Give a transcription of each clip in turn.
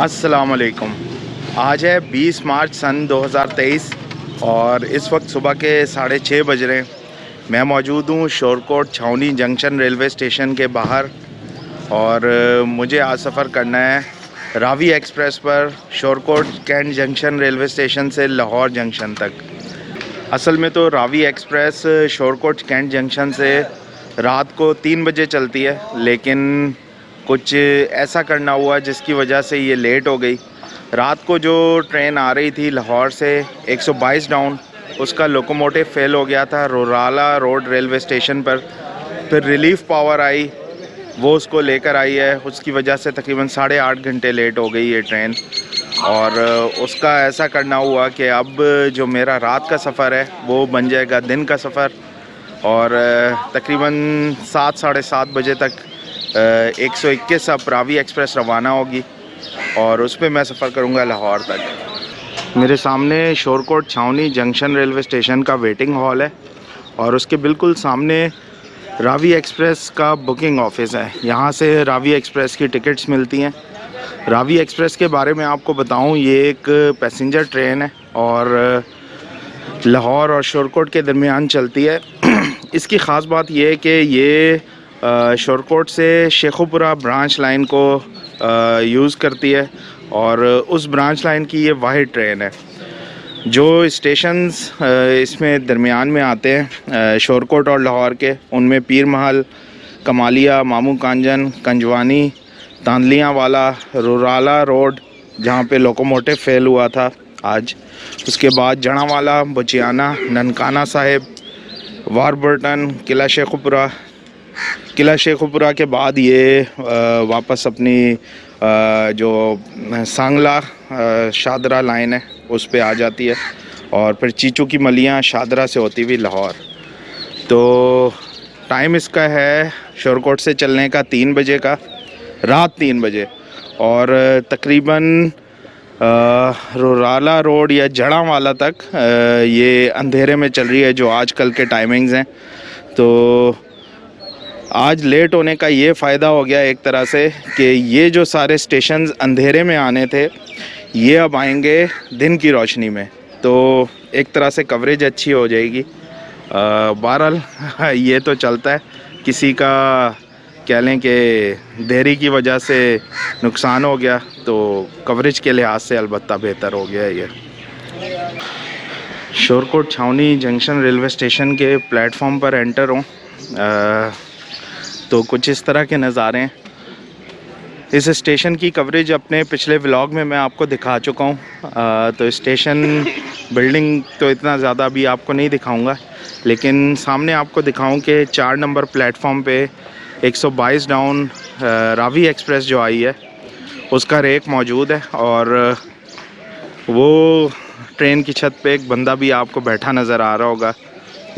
अस्सलाम वालेकुम। आज है 20 मार्च सन 2023 और इस वक्त सुबह के 6:30 बज रहे हैं। मैं मौजूद हूँ शोरकोट छावनी जंक्शन रेलवे स्टेशन के बाहर और मुझे आज सफ़र करना है रावी एक्सप्रेस पर Shorkot cantt junction railway station से लाहौर जंक्शन तक। असल में तो Ravi express Shorkot cantt junction से रात को 3 बजे चलती है, लेकिन कुछ ऐसा करना हुआ जिसकी वजह से ये लेट हो गई। रात को जो ट्रेन आ रही थी लाहौर से 122 डाउन, उसका लोकोमोटिव फेल हो गया था रोराला रोड रेलवे स्टेशन पर। फिर रिलीफ पावर आई, वो उसको लेकर आई है। उसकी वजह से तकरीबन 8.5 घंटे लेट हो गई ये ट्रेन। और उसका ऐसा करना हुआ कि अब जो मेरा रात का सफ़र है वो बन जाएगा दिन का सफ़र। और तकरीबन 7 साढ़े 7 बजे तक 121 अब रावी एक्सप्रेस रवाना होगी और उस पर मैं सफ़र करूँगा लाहौर तक। मेरे सामने शोरकोट छावनी जंक्शन रेलवे स्टेशन का वेटिंग हॉल है और उसके बिल्कुल सामने रावी एक्सप्रेस का बुकिंग ऑफिस है। यहाँ से रावी एक्सप्रेस की टिकट्स मिलती हैं। रावी एक्सप्रेस के बारे में आपको बताऊँ, ये एक पैसेंजर ट्रेन है और लाहौर और शोरकोट के दरमियान चलती है। इसकी ख़ास बात यह है कि ये शोरकोट से शेखुपुरा ब्रांच लाइन को यूज़ करती है और उस ब्रांच लाइन की ये वाहिद ट्रेन है। जो स्टेशंस इसमें दरमियान में आते हैं शोरकोट और लाहौर के, उनमें पीर महल, कमालिया, मामू कांजन, कंजवानी, तांदलियाँ वाला, रोराला रोड जहाँ पे लोकोमोटिव फेल हुआ था आज, उसके बाद जड़ावाला, बुचियाना, ननकाना साहिब, वारबर्टन, किला शेखुपुरा के बाद ये वापस अपनी जो सांगला शादरा लाइन है उस पे आ जाती है और फिर चीचू की मलियाँ शादरा से होती हुई लाहौर। तो टाइम इसका है शोरकोट से चलने का 3 बजे का, रात 3 बजे, और तकरीबन रोराला रोड या जड़ावाला तक ये अंधेरे में चल रही है जो आजकल के टाइमिंग्स हैं। तो आज लेट होने का ये फ़ायदा हो गया एक तरह से कि ये जो सारे स्टेशंस अंधेरे में आने थे ये अब आएंगे दिन की रोशनी में, तो एक तरह से कवरेज अच्छी हो जाएगी। बहरहाल ये तो चलता है, किसी का कह लें कि देरी की वजह से नुकसान हो गया तो कवरेज के लिहाज से अलबत्ता बेहतर हो गया ये। शोरकोट छावनी जंक्शन रेलवे स्टेशन के प्लेटफॉर्म पर एंटर हूँ तो कुछ इस तरह के नज़ारे हैं। इस स्टेशन की कवरेज अपने पिछले व्लॉग में मैं आपको दिखा चुका हूँ। तो स्टेशन बिल्डिंग तो इतना ज़्यादा अभी आपको नहीं दिखाऊंगा, लेकिन सामने आपको दिखाऊं कि 4 नंबर प्लेटफॉर्म पे 122 डाउन रावी एक्सप्रेस जो आई है उसका रेक मौजूद है और वो ट्रेन की छत पे एक बंदा भी आपको बैठा नज़र आ रहा होगा।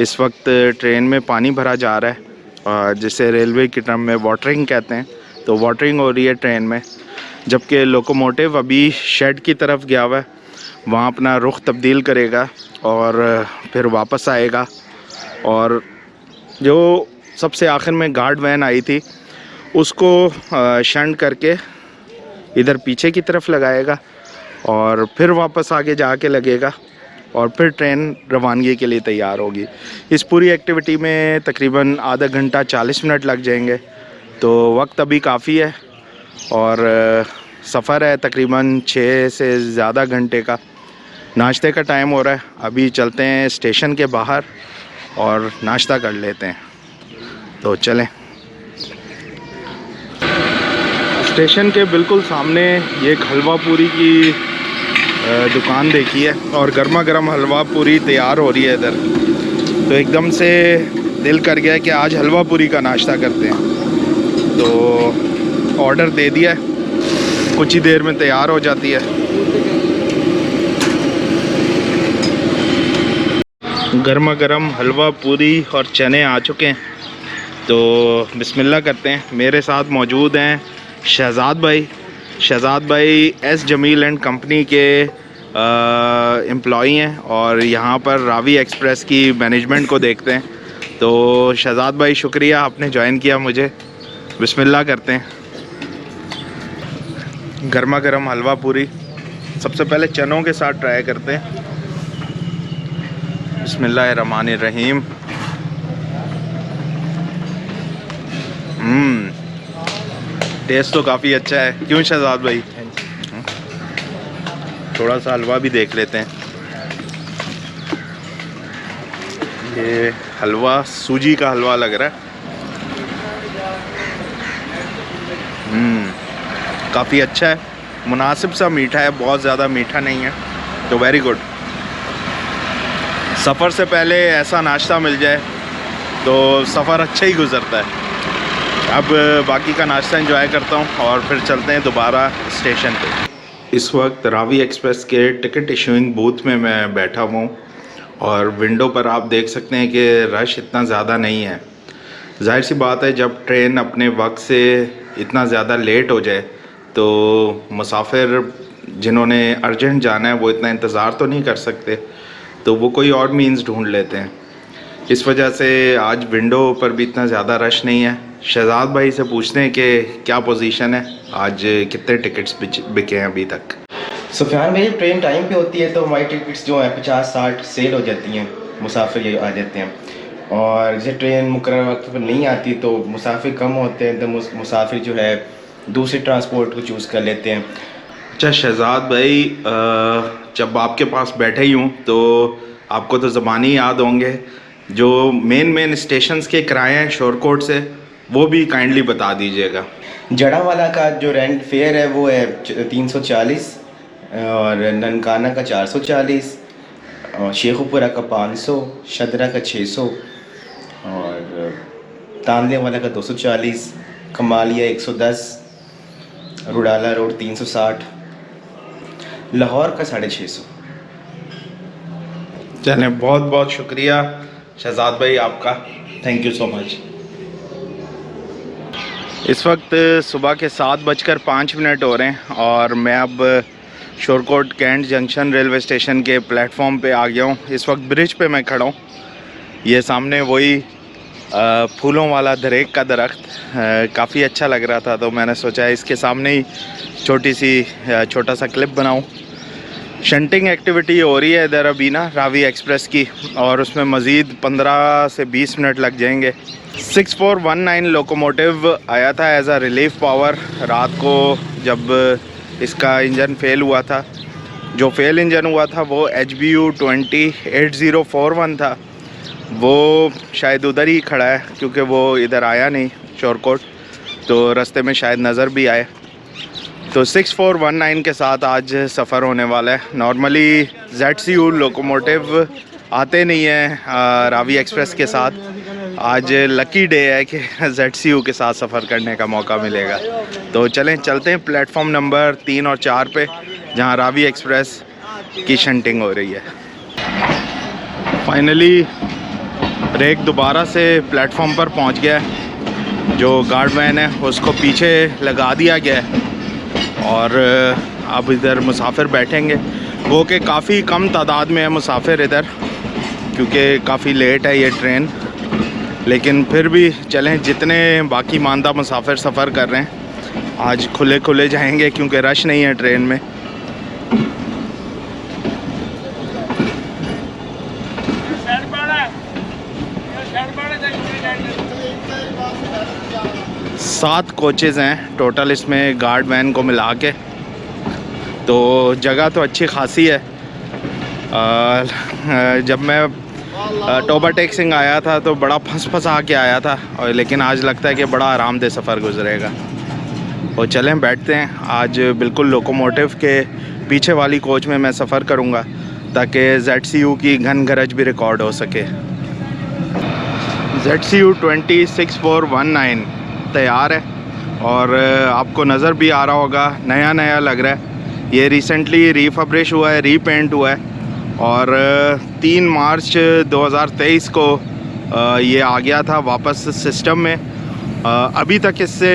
इस वक्त ट्रेन में पानी भरा जा रहा है और जिसे रेलवे की टर्म में वाटरिंग कहते हैं, तो वाटरिंग हो रही है ट्रेन में, जबकि लोकोमोटिव अभी शेड की तरफ गया हुआ है, वहाँ अपना रुख तब्दील करेगा और फिर वापस आएगा। और जो सबसे आखिर में गार्ड वैन आई थी उसको शंट करके इधर पीछे की तरफ लगाएगा और फिर वापस आगे जाके लगेगा और फिर ट्रेन रवानगी के लिए तैयार होगी। इस पूरी एक्टिविटी में तकरीबन आधा घंटा 40 मिनट लग जाएंगे, तो वक्त अभी काफ़ी है और सफ़र है तकरीबन 6 से ज़्यादा घंटे का। नाश्ते का टाइम हो रहा है, अभी चलते हैं स्टेशन के बाहर और नाश्ता कर लेते हैं, तो चलें। स्टेशन के बिल्कुल सामने ये एक हलवा पूरी की दुकान देखी है और गर्मा गर्म हलवा पूरी तैयार हो रही है इधर, तो एकदम से दिल कर गया कि आज हलवा पूरी का नाश्ता करते हैं, तो ऑर्डर दे दिया है, कुछ ही देर में तैयार हो जाती है। गर्मा गर्म हलवा पूरी और चने आ चुके हैं, तो बिस्मिल्लाह करते हैं। मेरे साथ मौजूद हैं शहजाद भाई एस जमील एंड कंपनी के एम्प्लॉई हैं और यहाँ पर रावी एक्सप्रेस की मैनेजमेंट को देखते हैं। तो शहजाद भाई शुक्रिया, आपने ज्वाइन किया मुझे। बिस्मिल्लाह करते हैं। गर्मा गर्म हलवा पूरी। सबसे पहले चनों के साथ ट्राई करते हैं। बिस्मिल्लाहिर्रहमानिर्रहीम। टेस्ट तो काफ़ी अच्छा है, क्यों शहजाद भाई? थोड़ा सा हलवा भी देख लेते हैं। ये हलवा सूजी का हलवा लग रहा है। काफ़ी अच्छा है, मुनासिब सा मीठा है, बहुत ज़्यादा मीठा नहीं है, तो वेरी गुड। सफ़र से पहले ऐसा नाश्ता मिल जाए तो सफ़र अच्छा ही गुज़रता है। अब बाकी का नाश्ता एंजॉय करता हूँ और फिर चलते हैं दोबारा स्टेशन पे। इस वक्त रावी एक्सप्रेस के टिकट इशूइंग बूथ में मैं बैठा हूँ और विंडो पर आप देख सकते हैं कि रश इतना ज़्यादा नहीं है। जाहिर सी बात है, जब ट्रेन अपने वक्त से इतना ज़्यादा लेट हो जाए तो मुसाफिर जिन्होंने अर्जेंट जाना है वो इतना इंतज़ार तो नहीं कर सकते, तो वो कोई और मीन्स ढूंढ लेते हैं। इस वजह से आज विंडो पर भी इतना ज़्यादा रश नहीं है। शहजाद भाई से पूछते हैं कि क्या पोजीशन है, आज कितने टिकट्स बिके हैं अभी तक। सुफियान भाई, ट्रेन टाइम पे होती है तो हमारी टिकट्स जो हैं 50-60 सेल हो जाती हैं, मुसाफिर ये आ जाते हैं। और जैसे ट्रेन मुकर्रर वक्त पर नहीं आती तो मुसाफिर कम होते हैं, तो मुसाफिर जो है दूसरे ट्रांसपोर्ट को चूज़ कर लेते हैं। अच्छा शहजाद भाई, जब आपके पास बैठे ही हूँ तो आपको तो ज़बानी याद होंगे, जो मेन स्टेशंस के किराए हैं शोरकोट से, वो भी काइंडली बता दीजिएगा। जड़ावाला का जो रेंट फेयर है वो है 340, और ननकाना का 440, और शेखुपुरा का 500, शदरा का 600, और तांदले वाला का 240, कमालिया 110, रुडाला रोड 360, लाहौर का 650। चलें, बहुत बहुत शुक्रिया शहजाद भाई आपका, थैंक यू सो मच। इस वक्त सुबह के 7:05 हो रहे हैं और मैं अब Shorkot cantt junction railway station के प्लेटफॉर्म पे आ गया हूँ। इस वक्त ब्रिज पे मैं खड़ा हूँ। ये सामने वही फूलों वाला दरेक का दरख्त काफ़ी अच्छा लग रहा था, तो मैंने सोचा इसके सामने ही छोटा सा क्लिप बनाऊँ। शंटिंग एक्टिविटी हो रही है इधर अभी ना रावी एक्सप्रेस की, और उसमें मज़ीद 15 से 20 मिनट लग जाएंगे। 6419 लोकोमोटिव आया था एज आ रिलीफ पावर रात को, जब इसका इंजन फेल हुआ था। जो फेल इंजन हुआ था वो HBU 208041 था। वो शायद उधर ही खड़ा है क्योंकि वो इधर आया नहीं शोरकोट, तो रास्ते में शायद नज़र भी आए। तो 6419 के साथ आज सफ़र होने वाला है। नॉर्मली ZCU लोकोमोटिव आते नहीं हैं रावी एक्सप्रेस के साथ। आज लकी डे है कि ZCU के साथ सफ़र करने का मौका मिलेगा। तो चलते हैं प्लेटफॉर्म नंबर 3 और 4 पे, जहां रावी एक्सप्रेस की शंटिंग हो रही है। फाइनली रेक दोबारा से प्लेटफॉर्म पर पहुंच गया है। जो गार्डमैन है उसको पीछे लगा दिया गया है और अब इधर मुसाफिर बैठेंगे। वो कि काफ़ी कम तादाद में है मुसाफिर इधर, क्योंकि काफ़ी लेट है ये ट्रेन, लेकिन फिर भी चलें, जितने बाकी मानदा मुसाफिर सफ़र कर रहे हैं आज खुले जाएंगे क्योंकि रश नहीं है ट्रेन में। सात कोचेज़ हैं टोटल इसमें गार्ड वैन को मिला के, तो जगह तो अच्छी खासी है। जब मैं टोबा टेक्सिंग आया था तो बड़ा फंसा के आया था, और लेकिन आज लगता है कि बड़ा आरामदेह सफ़र गुजरेगा। और चलें बैठते हैं। आज बिल्कुल लोकोमोटिव के पीछे वाली कोच में मैं सफ़र करूंगा ताकि ZCU की घन गरज भी रिकॉर्ड हो सके। ZCU 26419 तैयार है और आपको नज़र भी आ रहा होगा, नया लग रहा है। ये रिसेंटली रीफब्रिश हुआ है, रीपेंट हुआ है, और 3 मार्च 2023 को ये आ गया था वापस सिस्टम में। अभी तक इससे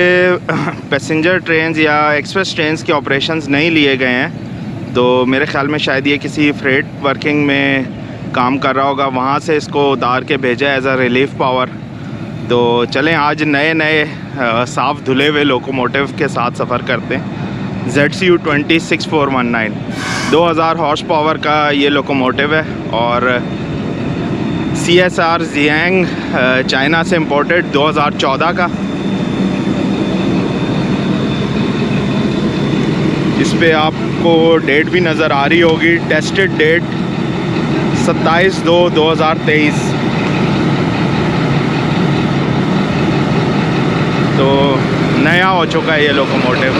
पैसेंजर ट्रेन्स या एक्सप्रेस ट्रेन्स के ऑपरेशंस नहीं लिए गए हैं, तो मेरे ख़्याल में शायद ये किसी फ्रेट वर्किंग में काम कर रहा होगा, वहाँ से इसको उतार के भेजा एज अ रिलीफ पावर। तो चलें आज नए साफ़ धुले हुए लोकोमोटिव के साथ सफ़र करते हैं ZCU-206419 2000 हॉर्स पावर का ये लोकोमोटिव है और CSR जियांग चाइना से इम्पोर्टेड 2014 का। इस पे आपको डेट भी नज़र आ रही होगी, टेस्टेड डेट 27/2/2023। तो नया हो चुका है ये लोकोमोटिव,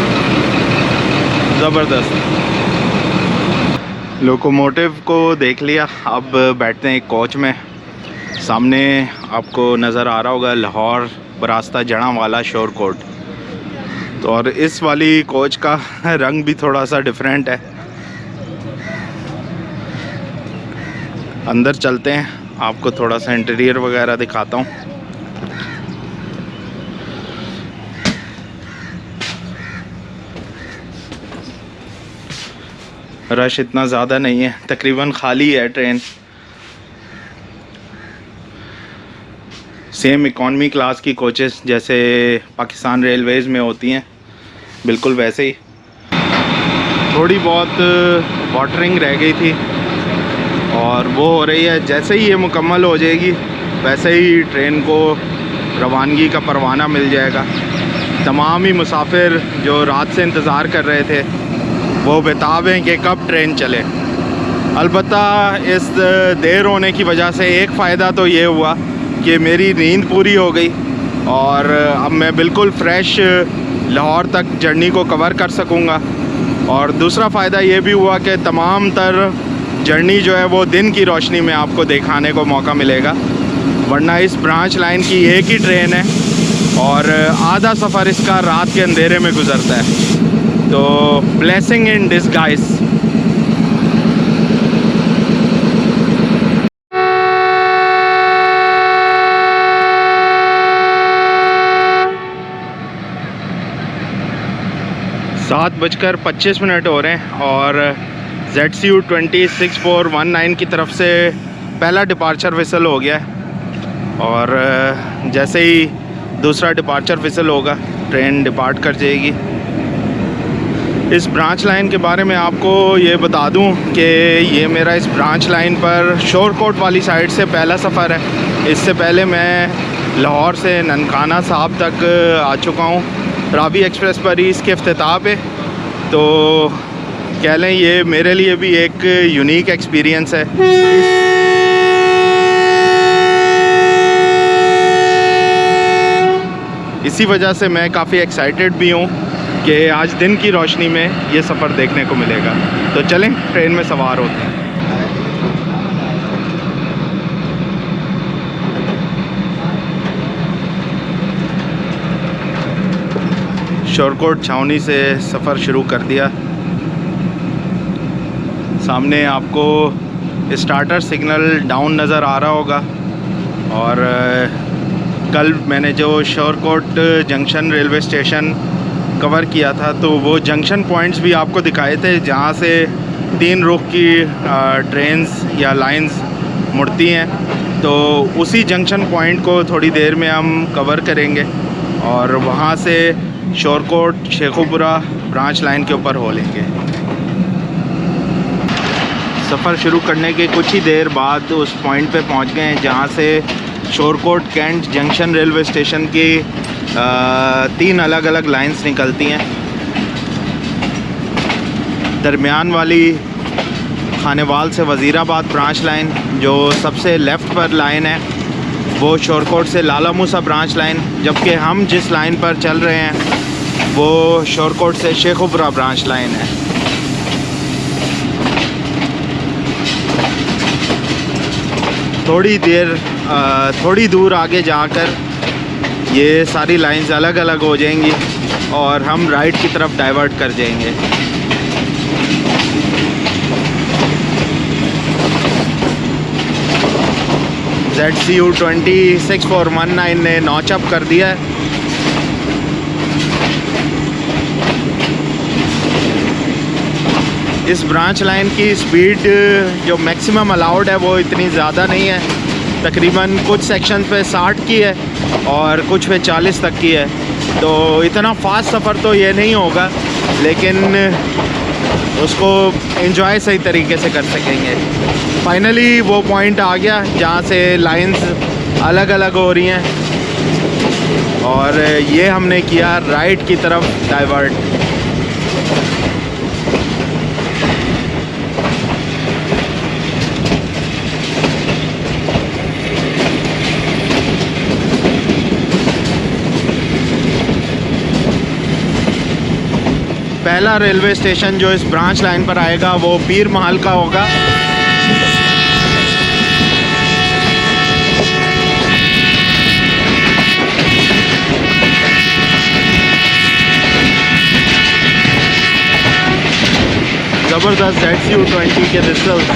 ज़बरदस्त। लोकोमोटिव को देख लिया, अब बैठते हैं एक कोच में। सामने आपको नज़र आ रहा होगा लाहौर बरास्ता जड़ांवाला शोरकोट। तो और इस वाली कोच का रंग भी थोड़ा सा डिफरेंट है। अंदर चलते हैं, आपको थोड़ा सा इंटीरियर वगैरह दिखाता हूँ। रश इतना ज़्यादा नहीं है, तकरीबन खाली है ट्रेन। सेम इकॉनमी क्लास की कोचेस जैसे पाकिस्तान रेलवेज़ में होती हैं, बिल्कुल वैसे ही। थोड़ी बहुत वाटरिंग रह गई थी और वो हो रही है। जैसे ही ये मुकम्मल हो जाएगी वैसे ही ट्रेन को रवानगी का परवाना मिल जाएगा। तमाम ही मुसाफिर जो रात से इंतज़ार कर रहे थे वो बेताब हैं कि कब ट्रेन चले। अलबत्ता इस देर होने की वजह से एक फ़ायदा तो ये हुआ कि मेरी नींद पूरी हो गई और अब मैं बिल्कुल फ़्रेश लाहौर तक जर्नी को कवर कर सकूँगा। और दूसरा फ़ायदा ये भी हुआ कि तमाम तर जर्नी जो है वो दिन की रोशनी में आपको दिखाने को मौका मिलेगा, वरना इस ब्रांच लाइन की एक ही ट्रेन है और आधा सफ़र इसका रात के अंधेरे में गुज़रता है। तो ब्लेसिंग इन डिस्गाइज। सात बजकर 25 मिनट हो रहे हैं और ZCU-206419 की तरफ से पहला डिपार्चर विसल हो गया है और जैसे ही दूसरा डिपार्चर विसल होगा ट्रेन डिपार्ट कर जाएगी। इस ब्रांच लाइन के बारे में आपको ये बता दूं कि ये मेरा इस ब्रांच लाइन पर शोरकोट वाली साइड से पहला सफ़र है। इससे पहले मैं लाहौर से ननकाना साहब तक आ चुका हूँ, रावी एक्सप्रेस पर ही इसके इफ्तिताह पे। तो कह लें ये मेरे लिए भी एक यूनिक एक्सपीरियंस है। इसी वजह से मैं काफ़ी एक्साइटेड भी हूँ कि आज दिन की रोशनी में ये सफ़र देखने को मिलेगा। तो चलें ट्रेन में सवार होते हैं। शोरकोट छावनी से सफ़र शुरू कर दिया। सामने आपको स्टार्टर सिग्नल डाउन नज़र आ रहा होगा और कल मैंने जो Shorkot junction railway station cover किया था तो वो जंक्शन पॉइंट्स भी आपको दिखाए थे जहाँ से 3 रुख की ट्रेन्स या लाइंस मुड़ती हैं। तो उसी जंक्शन पॉइंट को थोड़ी देर में हम कवर करेंगे और वहाँ से शोरकोट शेखुपुरा ब्रांच लाइन के ऊपर हो लेंगे। सफ़र शुरू करने के कुछ ही देर बाद उस पॉइंट पे पहुँच गए हैं जहाँ से Shorkot cantt junction railway station की 3 अलग अलग लाइंस निकलती हैं। दरमियान वाली खानेवाल से वज़ीराबाद ब्रांच लाइन जो सबसे लेफ़्ट पर लाइन है वो शोरकोट से लाला मूसा ब्रांच लाइन, जबकि हम जिस लाइन पर चल रहे हैं वो शोरकोट से शेखुपुरा ब्रांच लाइन है। थोड़ी दूर आगे जाकर ये सारी लाइंस अलग अलग हो जाएंगी और हम राइट की तरफ डाइवर्ट कर जाएंगे। ZCU-26419 ने नॉच अप कर दिया है। इस ब्रांच लाइन की स्पीड जो मैक्सिमम अलाउड है वो इतनी ज़्यादा नहीं है, तकरीबन कुछ सेक्शन पे 60 की है और कुछ पे 40 तक की है। तो इतना फास्ट सफ़र तो ये नहीं होगा, लेकिन उसको एंजॉय सही तरीके से कर सकेंगे। फाइनली वो पॉइंट आ गया जहाँ से लाइंस अलग अलग हो रही हैं और ये हमने किया राइट की तरफ डाइवर्ट। पहला रेलवे स्टेशन जो इस ब्रांच लाइन पर आएगा वो पीर महल का होगा। ज़बरदस्त ZCU20 के रिजल्ट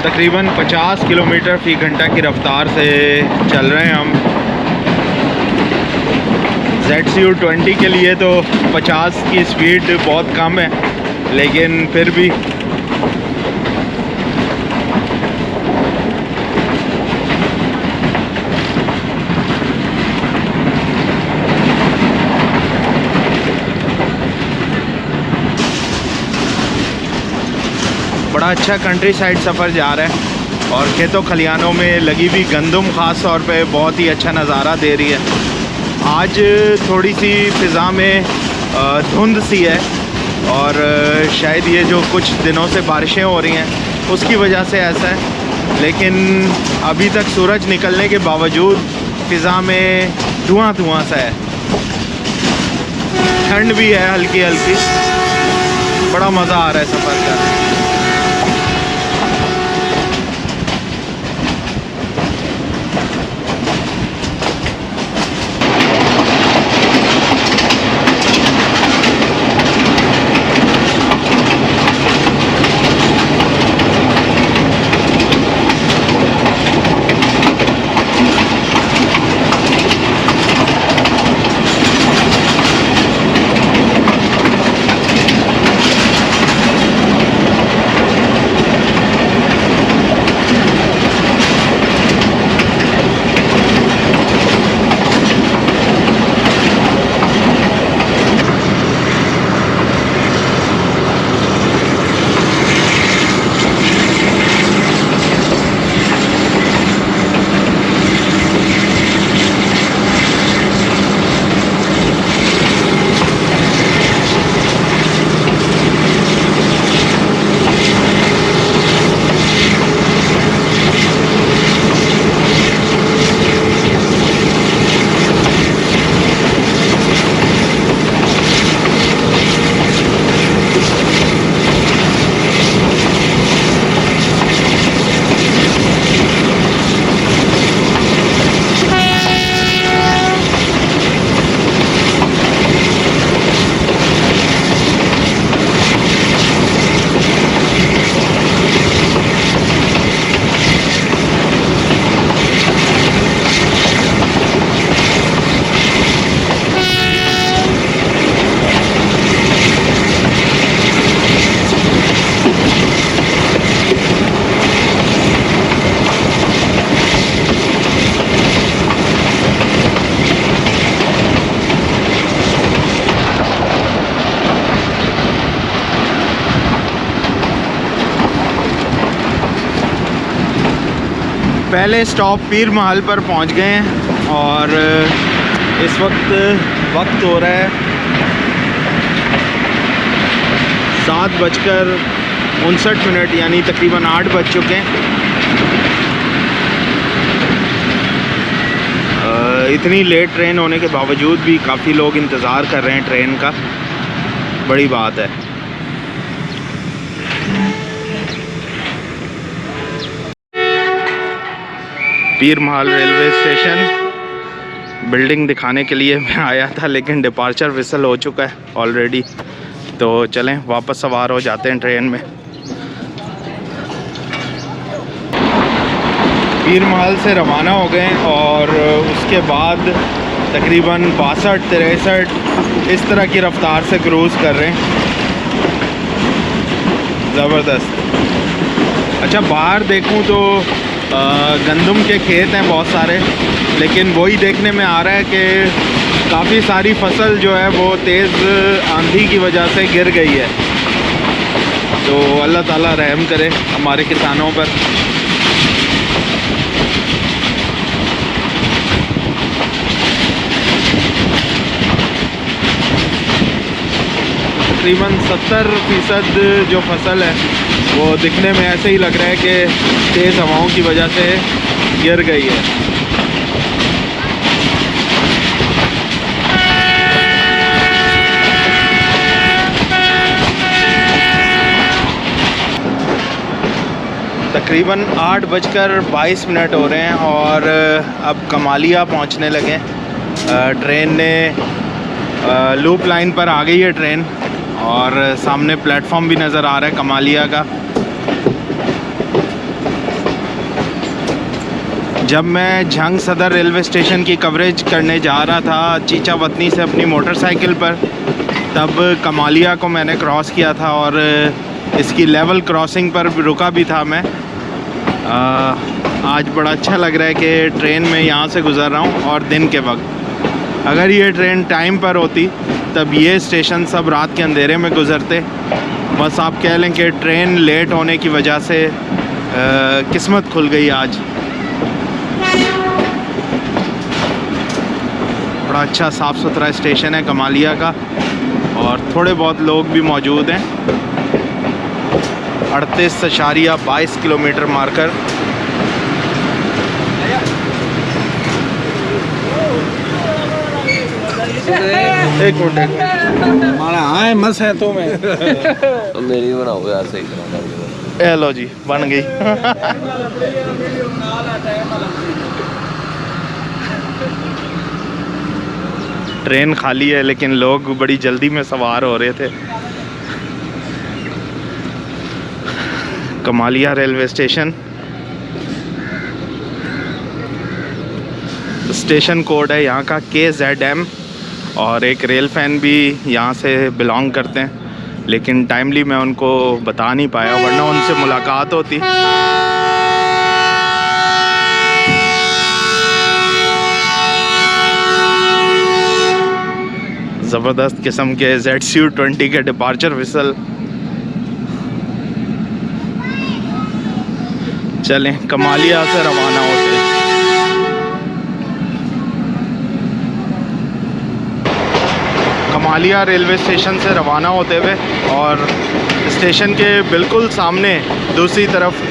तकरीबन 50 किलोमीटर फ़ी घंटा की रफ्तार से चल रहे हैं हम। ZCU20 के लिए तो 50 की स्पीड बहुत कम है, लेकिन फिर भी बड़ा अच्छा कंट्री साइड सफ़र जा रहा है और खेतों खलियानों में लगी हुई गंदम ख़ास तौर पे बहुत ही अच्छा नज़ारा दे रही है। आज थोड़ी सी फ़िज़ा में धुंध सी है और शायद ये जो कुछ दिनों से बारिशें हो रही हैं उसकी वजह से ऐसा है, लेकिन अभी तक सूरज निकलने के बावजूद फ़िज़ा में धुआं सा है। ठंड भी है हल्की हल्की। बड़ा मज़ा आ रहा है सफ़र का। पहले स्टॉप पीर महल पर पहुंच गए हैं और इस वक्त हो रहा है 7:59 यानी तकरीबन 8 बज चुके हैं। इतनी लेट ट्रेन होने के बावजूद भी काफ़ी लोग इंतज़ार कर रहे हैं ट्रेन का। बड़ी बात है। पीर महल रेलवे स्टेशन बिल्डिंग दिखाने के लिए मैं आया था, लेकिन डिपार्चर विसल हो चुका है ऑलरेडी। तो चलें वापस सवार हो जाते हैं ट्रेन में। पीर महल से रवाना हो गए और उसके बाद तकरीबन 62-63 इस तरह की रफ्तार से क्रूज़ कर रहे हैं। ज़बरदस्त। अच्छा, बाहर देखूं तो गंदम के खेत हैं बहुत सारे, लेकिन वही देखने में आ रहा है कि काफ़ी सारी फसल जो है वो तेज़ आंधी की वजह से गिर गई है, तो अल्लाह ताला रहम करे हमारे किसानों पर। तकरीबन 70% जो फसल है वो दिखने में ऐसे ही लग रहा है कि तेज़ हवाओं की वजह से गिर गई है। तकरीबन 8:22 हो रहे हैं और अब कमालिया पहुंचने लगे। ट्रेन ने लूप लाइन पर आ गई है ट्रेन, और सामने प्लेटफॉर्म भी नज़र आ रहा है कमालिया का। जब मैं झंग सदर रेलवे स्टेशन की कवरेज करने जा रहा था चीचा वतनी से अपनी मोटरसाइकिल पर, तब कमालिया को मैंने क्रॉस किया था और इसकी लेवल क्रॉसिंग पर रुका भी था मैं। आज बड़ा अच्छा लग रहा है कि ट्रेन में यहाँ से गुज़र रहा हूँ, और दिन के वक्त। अगर ये ट्रेन टाइम पर होती तब ये स्टेशन सब रात के अंधेरे में गुज़रते। बस आप कह लें कि ट्रेन लेट होने की वजह से किस्मत खुल गई आज। बड़ा अच्छा साफ़ सुथरा स्टेशन है कमालिया का, और थोड़े बहुत लोग भी मौजूद हैं। 38.22 किलोमीटर मार्कर। एक मिनट हमारा हाँ मस है तो मैं तो मेरी बनाओ यार सही तरह। ए लो जी, बन गई। ट्रेन खाली है लेकिन लोग बड़ी जल्दी में सवार हो रहे थे। Kamalia railway station, station code है यहाँ का KZM, और एक रेल फैन भी यहाँ से बिलोंग करते हैं, लेकिन टाइमली मैं उनको बता नहीं पाया, वरना उनसे मुलाकात होती। ज़बरदस्त किस्म के ZCU-20 के डिपार्चर विसल। चलें कमालिया से रवाना होते हैं। कमालिया रेलवे स्टेशन से रवाना होते हुए, और स्टेशन के बिल्कुल सामने दूसरी तरफ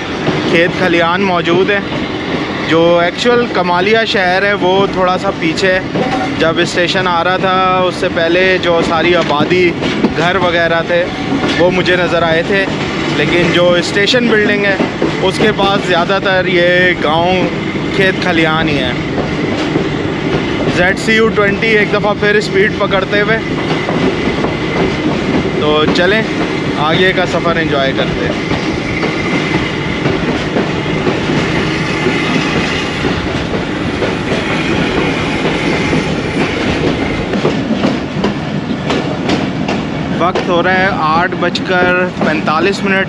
खेत खलियान मौजूद है। जो एक्चुअल कमालिया शहर है वो थोड़ा सा पीछे है। जब स्टेशन आ रहा था उससे पहले जो सारी आबादी, घर वगैरह थे वो मुझे नज़र आए थे, लेकिन जो स्टेशन बिल्डिंग है उसके पास ज़्यादातर ये गांव, खेत खलियान ही है। ZCU-20 एक दफ़ा फिर स्पीड पकड़ते हुए, तो चलें आगे का सफ़र एंजॉय करते हैं। वक्त हो रहा है 8:45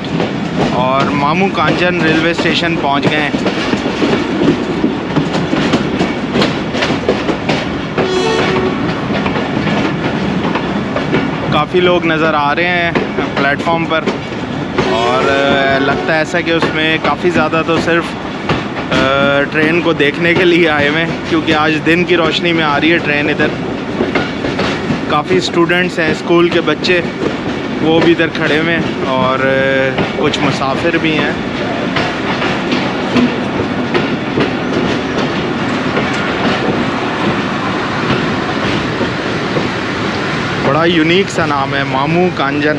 और मामू कांचन रेलवे स्टेशन पहुंच गए हैं। काफ़ी लोग नज़र आ रहे हैं प्लेटफॉर्म पर, और लगता है ऐसा कि उसमें काफ़ी ज़्यादा तो सिर्फ ट्रेन को देखने के लिए आए हुए हैं, क्योंकि आज दिन की रोशनी में आ रही है ट्रेन इधर। काफ़ी स्टूडेंट्स हैं, स्कूल के बच्चे, वो भी इधर खड़े हुए हैं, और कुछ मुसाफिर भी हैं। बड़ा यूनिक सा नाम है, मामू कांजन।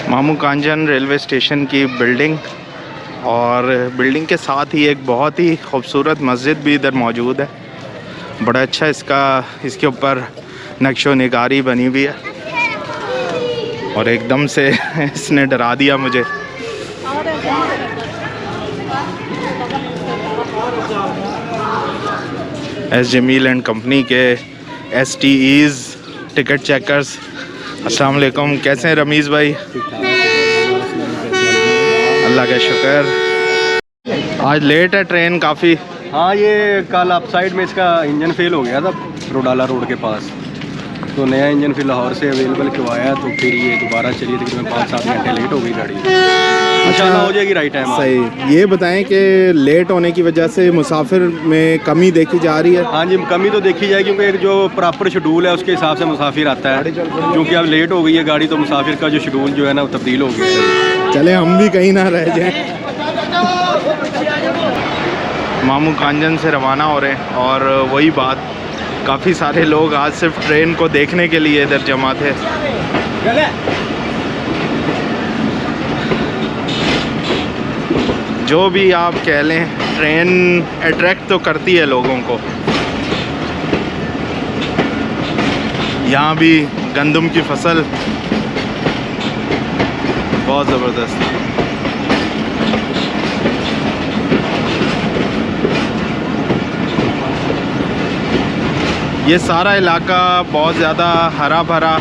मामू कांजन रेलवे स्टेशन की बिल्डिंग, और बिल्डिंग के साथ ही एक बहुत ही खूबसूरत मस्जिद भी इधर मौजूद है। बड़ा अच्छा इसके ऊपर नक्शो निगारी बनी हुई है, और एकदम से इसने डरा दिया मुझे। एस जमील एंड कंपनी के STEs टिकट चेकर्स। अस्सलाम वालेकुम, कैसे हैं रमीज़ भाई? अल्लाह का शुक्र। आज लेट है ट्रेन काफ़ी। हाँ, ये कल अप साइड में इसका इंजन फेल हो गया था रोडाला रोड के पास, तो नया इंजन फिर लाहौर से अवेलेबल करवाया, तो फिर ये दोबारा चली, तकरीबन 5-7 घंटे लेट हो गई गाड़ी। इंशाल्लाह हो जाएगी राइट टाइम। सही। ये बताएं कि लेट होने की वजह से मुसाफिर में कमी देखी जा रही है? हाँ जी, कमी तो देखी जाए, क्योंकि एक जो प्रॉपर शेड्यूल है उसके हिसाब से मुसाफिर आता है। क्योंकि अब लेट हो गई है गाड़ी, तो मुसाफिर का जो शेड्यूल जो है ना वो तब्दील हो गया है। चले हम भी कहीं ना रह जाएं। मामू कांजन से रवाना हो रहे हैं, और वही बात, काफ़ी सारे लोग आज सिर्फ ट्रेन को देखने के लिए इधर जमा थे। जो भी आप कह लें, ट्रेन अट्रैक्ट तो करती है लोगों को। यहाँ भी गंदम की फसल बहुत ज़बरदस्त। ये सारा इलाका बहुत ज़्यादा हरा भरा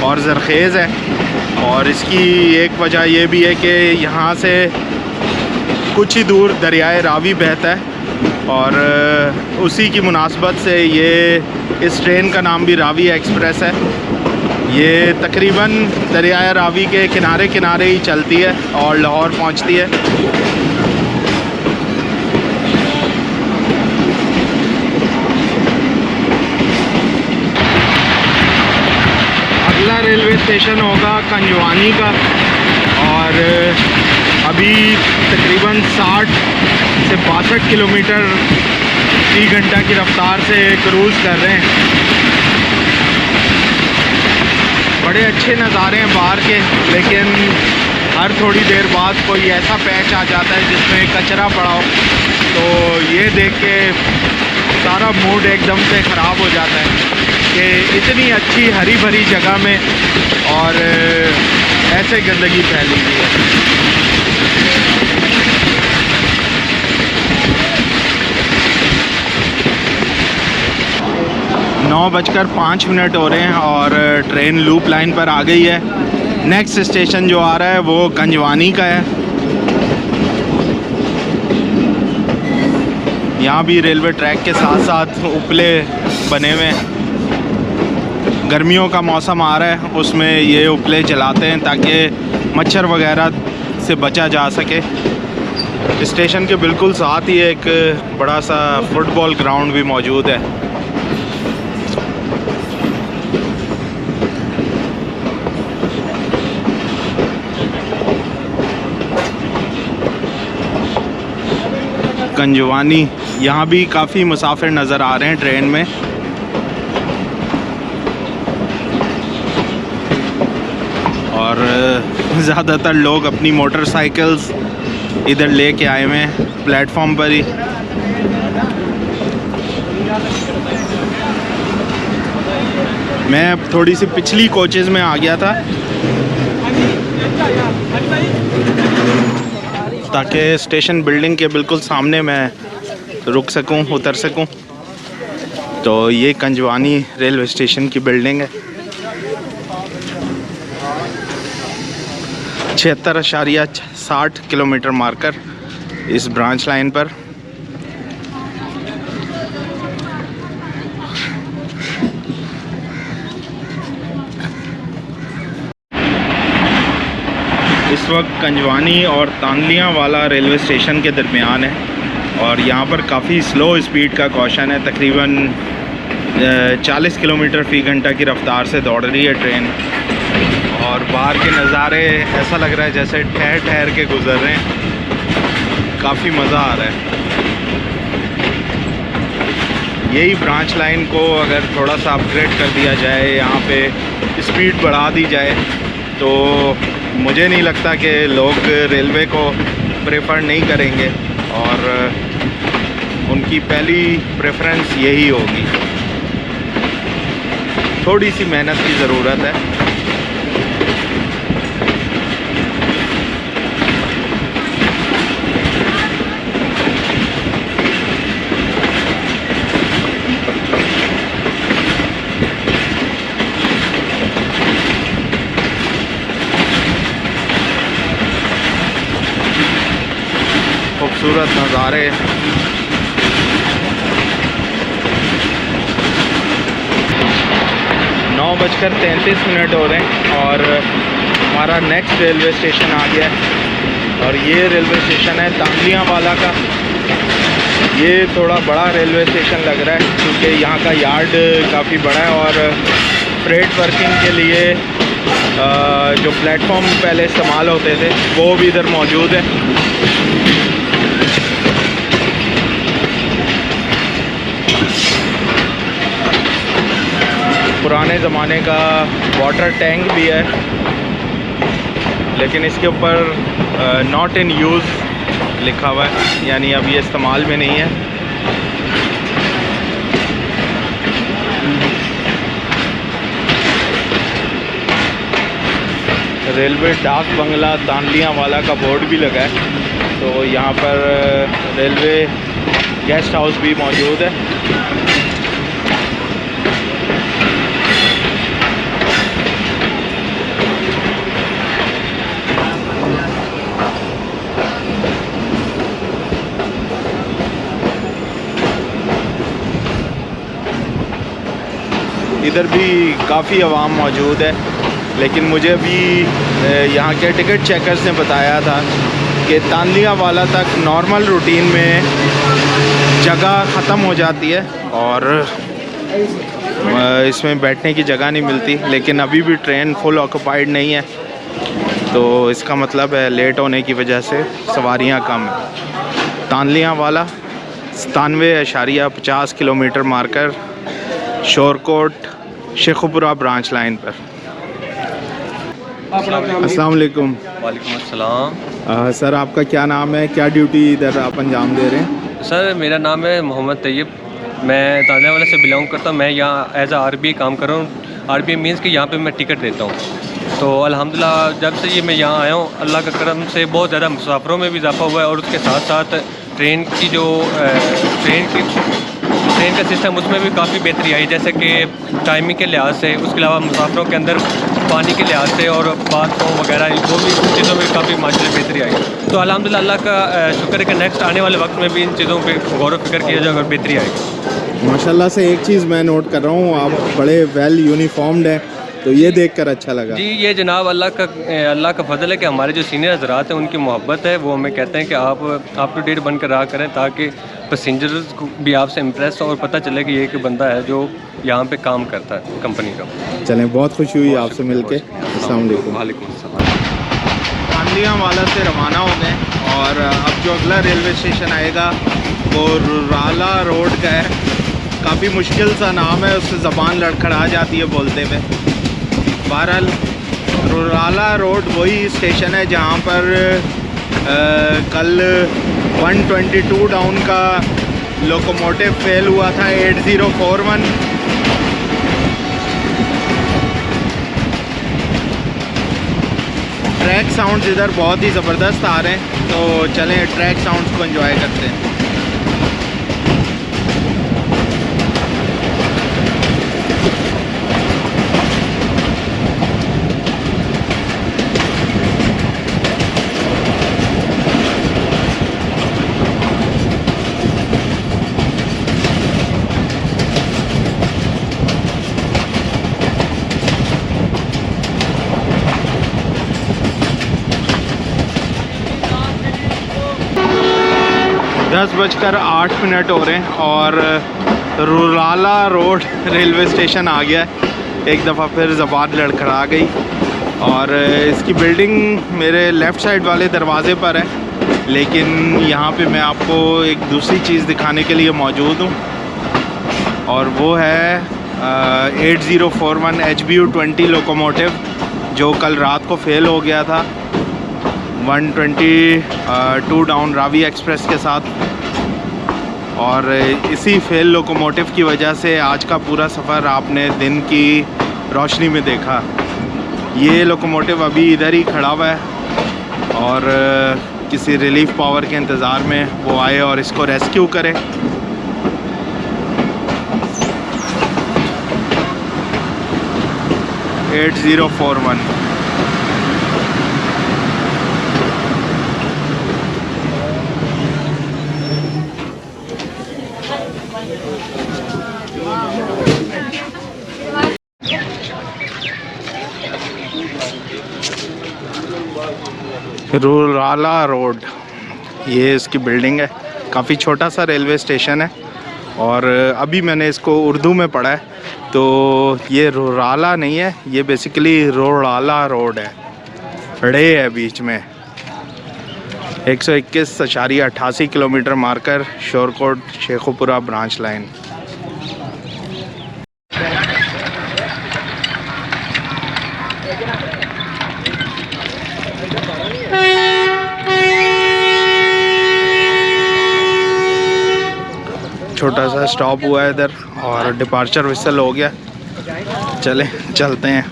और ज़रखेज़ है, और इसकी एक वजह ये भी है कि यहाँ से कुछ ही दूर दरियाए रावी बहता है, और उसी की मुनासबत से ये इस ट्रेन का नाम भी रावी एक्सप्रेस है। ये तकरीबन दरियाए रावी के किनारे किनारे ही चलती है और लाहौर पहुँचती है। अगला रेलवे स्टेशन होगा कंजवानी का, और अभी तकरीबन 60 से 62 किलोमीटर फी घंटा की रफ़्तार से क्रूज़ कर रहे हैं। बड़े अच्छे नज़ारे हैं बाहर के, लेकिन हर थोड़ी देर बाद कोई ऐसा पैच आ जाता है जिसमें कचरा पड़ा हो, तो ये देख के सारा मूड एकदम से ख़राब हो जाता है कि इतनी अच्छी हरी भरी जगह में और ऐसे गंदगी फैली हुई है। 9:05 हो रहे हैं और ट्रेन लूप लाइन पर आ गई है। नेक्स्ट स्टेशन जो आ रहा है वो कंजवानी का है। यहाँ भी रेलवे ट्रैक के साथ साथ उपले बने हुए हैं। गर्मियों का मौसम आ रहा है, उसमें ये उपले जलाते हैं ताकि मच्छर वगैरह से बचा जा सके। स्टेशन के बिल्कुल साथ ही एक बड़ा सा फुटबॉल ग्राउंड भी मौजूद है। कंजवानी, यहाँ भी काफ़ी मुसाफिर नज़र आ रहे हैं ट्रेन में। और ज़्यादातर लोग अपनी मोटरसाइकिल्स इधर लेके आए हुए हैं प्लेटफॉर्म पर ही। मैं थोड़ी सी पिछली कोचेज़ में आ गया था ताकि स्टेशन बिल्डिंग के बिल्कुल सामने मैं रुक सकूं, उतर सकूं। तो ये कंजवानी रेलवे स्टेशन की बिल्डिंग है। 76.60 किलोमीटर मार्कर इस ब्रांच लाइन पर। इस वक्त कंजवानी और तानलियाँ वाला रेलवे स्टेशन के दरमियान है और यहाँ पर काफ़ी स्लो स्पीड का कॉशन है। तकरीबन 40 किलोमीटर फ़ी घंटा की रफ़्तार से दौड़ रही है ट्रेन। और बाहर के नज़ारे ऐसा लग रहा है जैसे ठहर ठहर के गुज़र रहे हैं। काफ़ी मज़ा आ रहा है। यही ब्रांच लाइन को अगर थोड़ा सा अपग्रेड कर दिया जाए, यहाँ पे स्पीड बढ़ा दी जाए, तो मुझे नहीं लगता कि लोग रेलवे को प्रेफर नहीं करेंगे और उनकी पहली प्रेफरेंस यही होगी। थोड़ी सी मेहनत की ज़रूरत है। खूबसूरत नज़ारे। 9:33 हो रहे हैं और हमारा नेक्स्ट रेलवे स्टेशन आ गया है और ये रेलवे स्टेशन है तांदलियावाला का। ये थोड़ा बड़ा रेलवे स्टेशन लग रहा है क्योंकि यहाँ का यार्ड काफ़ी बड़ा है और फ्रेट वर्किंग के लिए जो प्लेटफॉर्म पहले इस्तेमाल होते थे वो भी इधर मौजूद है। पुराने ज़माने का वाटर टैंक भी है लेकिन इसके ऊपर नॉट इन यूज़ लिखा हुआ है, यानी अब ये इस्तेमाल में नहीं है। रेलवे डाक बंगला तांदलियावाला का बोर्ड भी लगा है, तो यहाँ पर रेलवे गेस्ट हाउस भी मौजूद है। इधर भी काफ़ी आवाम मौजूद है, लेकिन मुझे अभी यहाँ के टिकट चेकर्स ने बताया था कि तांदलियावाला तक नॉर्मल रूटीन में जगह ख़त्म हो जाती है और इसमें बैठने की जगह नहीं मिलती, लेकिन अभी भी ट्रेन फुल ऑक्यूपाइड नहीं है, तो इसका मतलब है लेट होने की वजह से सवारियाँ कम हैं। Tandlianwala 97.50 kilometre marker Shorkot Sheikhupura branch line पर। अस्सलाम वालेकुम। वालेकुम अस्सलाम। सर आपका क्या नाम है, क्या ड्यूटी इधर आप अंजाम दे रहे हैं? सर मेरा नाम है मोहम्मद तैयब, मैं तांदलियावाला से बिलोंग करता हूँ। मैं यहाँ एज आ RBA काम कर रहा हूँ। RBA मीन्स कि यहाँ पे मैं टिकट देता हूँ। तो अल्हम्दुलिल्लाह जब से ये मैं यहाँ आया हूँ अल्लाह का करम से बहुत ज़्यादा मुसाफरों में भी इजाफा हुआ है और उसके साथ साथ ट्रेन की जो ट्रेन का सिस्टम उसमें भी काफ़ी बेहतरी आई, जैसे कि टाइमिंग के लिहाज से, उसके अलावा मुसाफरों के अंदर पानी के लिहाज से और बाथरूम वगैरह वो भी चीज़ों में काफ़ी माशाल्लाह बेहतरी आई। तो अल्हम्दुलिल्लाह अल्लाह का शुक्र है कि नेक्स्ट आने वाले वक्त में भी इन चीज़ों पे गौर व फिक्र किया जाएगा और बेहतरी आएगी। माशाल्लाह से एक चीज़ मैं नोट कर रहा हूँ, आप बड़े वेल यूनिफॉर्म्ड हैं, तो ये देखकर अच्छा लगा। जी ये जनाब अल्लाह का फजल है कि हमारे जो सीनियर हजरात हैं उनकी मोहब्बत है, वो हमें कहते हैं कि आप अप टू डेट बनकर रहा करें ताकि पैसेंजर्स को भी आपसे इम्प्रेस हो और पता चले कि ये एक बंदा है जो यहाँ पे काम करता है कंपनी का। चलें, बहुत खुशी हुई आपसे मिलके। अस्सलाम वालेकुम। वालेकुम अस्सलाम। तांदलियावाला से रवाना हो गए और अब जो अगला रेलवे स्टेशन आएगा वो रुराला रोड का है। काफ़ी मुश्किल सा नाम है, उससे ज़बान लड़खड़ा जाती है बोलते हुए। बहरहाल रुराला रोड वही स्टेशन है जहाँ पर कल 122 डाउन का लोकोमोटिव फेल हुआ था 8041। ट्रैक साउंड्स इधर बहुत ही ज़बरदस्त आ रहे हैं, तो चलें ट्रैक साउंड्स को एंजॉय करते हैं। दस बजकर 8 मिनट हो रहे हैं और रुराला रोड रेलवे स्टेशन आ गया है। एक दफ़ा फिर ज़बान लड़खड़ा गई और इसकी बिल्डिंग मेरे लेफ़्ट साइड वाले दरवाज़े पर है, लेकिन यहाँ पे मैं आपको एक दूसरी चीज़ दिखाने के लिए मौजूद हूँ और वो है 8041 HBU20 लोकोमोटिव जो कल रात को फेल हो गया था 122 डाउन रावी एक्सप्रेस के साथ। और इसी फेल लोकोमोटिव की वजह से आज का पूरा सफ़र आपने दिन की रोशनी में देखा। ये लोकोमोटिव अभी इधर ही खड़ा हुआ है और किसी रिलीफ पावर के इंतज़ार में वो आए और इसको रेस्क्यू करे। (8041) रुराला रोड, ये इसकी बिल्डिंग है। काफ़ी छोटा सा रेलवे स्टेशन है और अभी मैंने इसको उर्दू में पढ़ा है, तो ये रुराला नहीं है, ये बेसिकली रुराला रोड है, रे है बीच में। 121.88 kilometre marker, Shorkot Sheikhupura branch line. छोटा सा स्टॉप हुआ है इधर और डिपार्चर विसल हो गया। चलते हैं।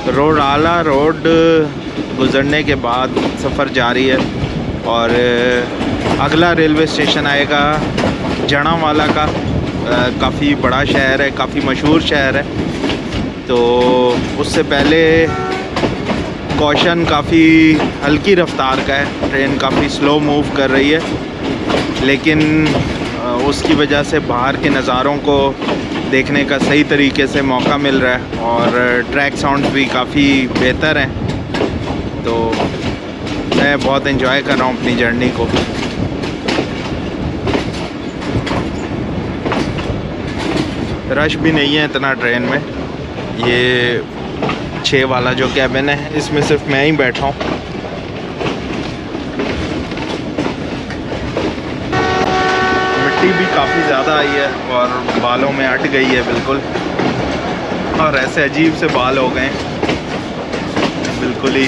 रुराला रोड गुज़रने के बाद सफ़र जारी है और अगला रेलवे स्टेशन आएगा जड़ांवाला का। काफ़ी बड़ा शहर है, काफ़ी मशहूर शहर है। तो उससे पहले कौशन काफ़ी हल्की रफ्तार का है, ट्रेन काफ़ी स्लो मूव कर रही है, लेकिन उसकी वजह से बाहर के नज़ारों को देखने का सही तरीके से मौका मिल रहा है और ट्रैक साउंड भी काफ़ी बेहतर हैं। तो मैं बहुत एंजॉय कर रहा हूँ अपनी जर्नी को। रश भी नहीं है इतना ट्रेन में। ये 6 वाला जो कैबिन है, इसमें सिर्फ मैं ही बैठा हूँ। मिट्टी भी काफ़ी ज़्यादा आई है और बालों में अट गई है बिल्कुल, और ऐसे अजीब से बाल हो गए बिल्कुल ही।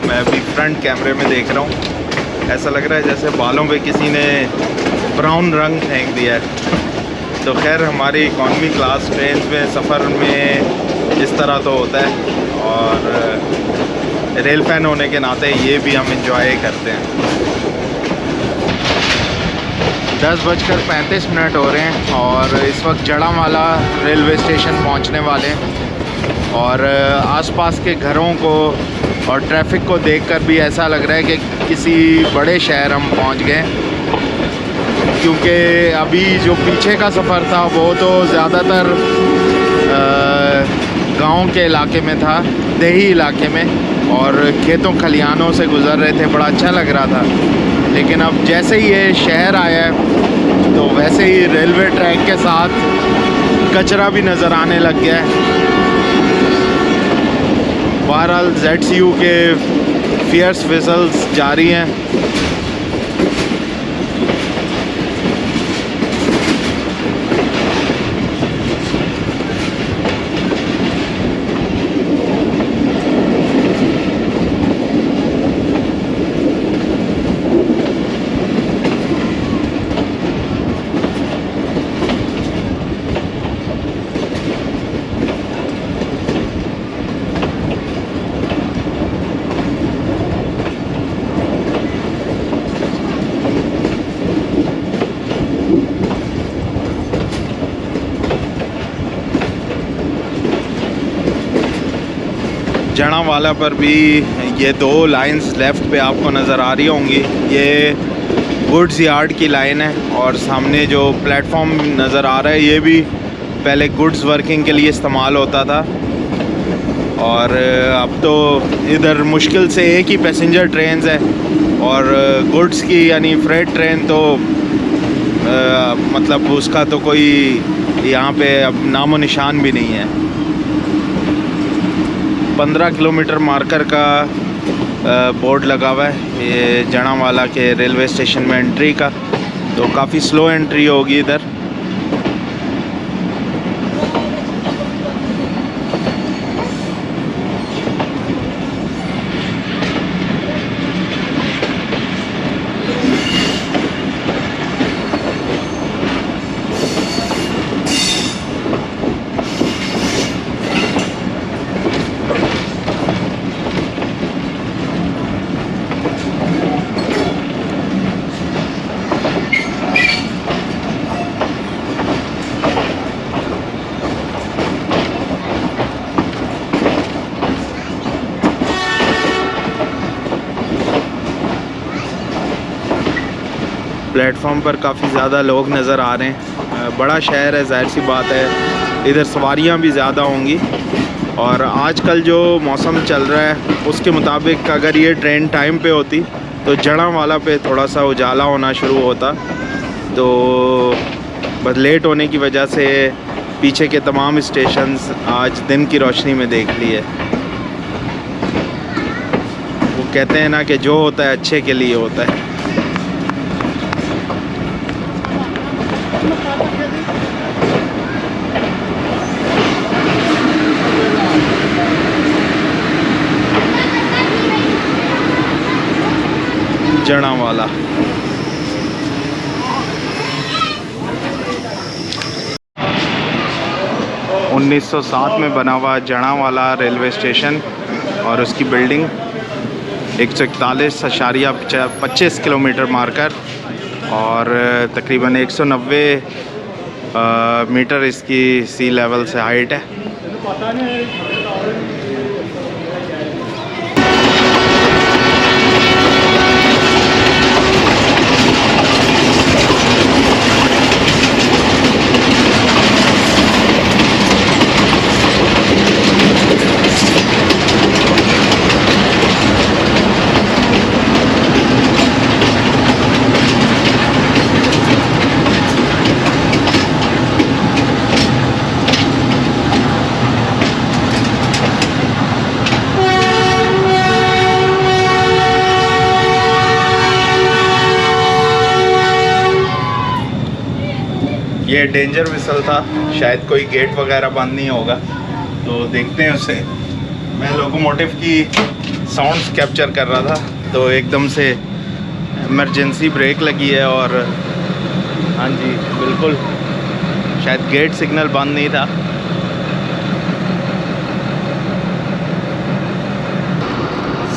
मैं अभी फ्रंट कैमरे में देख रहा हूँ, ऐसा लग रहा है जैसे बालों पे किसी ने ब्राउन रंग फेंक दिया है। तो खैर, हमारी इकॉनमी क्लास ट्रेन में सफ़र में इस तरह तो होता है, और रेल फैन होने के नाते ये भी हम इंजॉय करते हैं। 10:35 हो रहे हैं और इस वक्त जड़ांवाला रेलवे स्टेशन पहुंचने वाले हैं। और आसपास के घरों को और ट्रैफिक को देखकर भी ऐसा लग रहा है कि किसी बड़े शहर हम पहुंच गए, क्योंकि अभी जो पीछे का सफ़र था वो तो ज़्यादातर गांव के इलाके में था, देही इलाके में, और खेतों खलिहानों से गुज़र रहे थे, बड़ा अच्छा लग रहा था। लेकिन अब जैसे ही ये शहर आया है तो वैसे ही रेलवे ट्रैक के साथ कचरा भी नज़र आने लग गया है। बहरहाल ZCU के फियर्स विजल्स जारी हैं। जड़ांवाला पर भी ये 2 लाइंस लेफ़्ट पे आपको नज़र आ रही होंगी। ये गुड्स यार्ड की लाइन है और सामने जो प्लेटफॉर्म नज़र आ रहा है ये भी पहले गुड्स वर्किंग के लिए इस्तेमाल होता था, और अब तो इधर मुश्किल से एक ही पैसेंजर ट्रेन है, और गुड्स की यानी फ्रेट ट्रेन तो मतलब उसका तो कोई यहाँ पे अब नामो निशान भी नहीं है। 15 किलोमीटर मार्कर का बोर्ड लगा हुआ है ये जड़ांवाला के रेलवे स्टेशन में एंट्री का, तो काफ़ी स्लो एंट्री होगी इधर। प्लेटफॉर्म पर काफ़ी ज़्यादा लोग नज़र आ रहे हैं। बड़ा शहर है, जाहिर सी बात है, इधर सवारियां भी ज़्यादा होंगी। और आजकल जो मौसम चल रहा है उसके मुताबिक अगर ये ट्रेन टाइम पे होती तो जड़ांवाला पे थोड़ा सा उजाला होना शुरू होता, तो बस लेट होने की वजह से पीछे के तमाम स्टेशंस आज दिन की रोशनी में देख लिए। वो कहते हैं ना कि जो होता है अच्छे के लिए होता है। जड़ांवाला 1907 में बना हुआ जड़ांवाला रेलवे स्टेशन और उसकी बिल्डिंग 141.25 किलोमीटर मार्कर और तकरीबन 190 मीटर इसकी सी लेवल से हाइट है। ये डेंजर विसल था, शायद कोई गेट वगैरह बंद नहीं होगा, तो देखते हैं उसे। मैं लोकोमोटिव की साउंड्स कैप्चर कर रहा था तो एकदम से इमरजेंसी ब्रेक लगी है और हाँ जी बिल्कुल शायद गेट सिग्नल बंद नहीं था।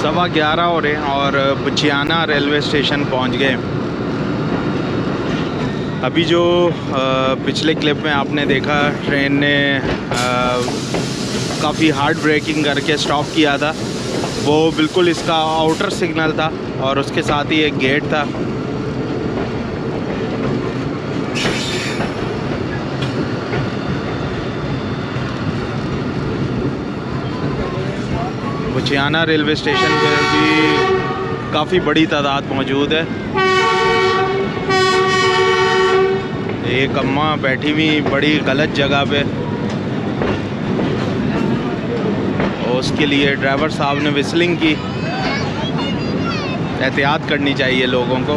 सवा 11 हो रहे हैं और बुचियाना रेलवे स्टेशन पहुंच गए। अभी जो पिछले क्लिप में आपने देखा ट्रेन ने काफ़ी हार्ड ब्रेकिंग करके स्टॉप किया था, वो बिल्कुल इसका आउटर सिग्नल था और उसके साथ ही एक गेट था। बुचियाना रेलवे स्टेशन पर भी काफ़ी बड़ी तादाद मौजूद है। एक अम्मा बैठी हुई बड़ी गलत जगह पे, और उसके लिए ड्राइवर साहब ने विस्लिंग की। एहतियात करनी चाहिए लोगों को।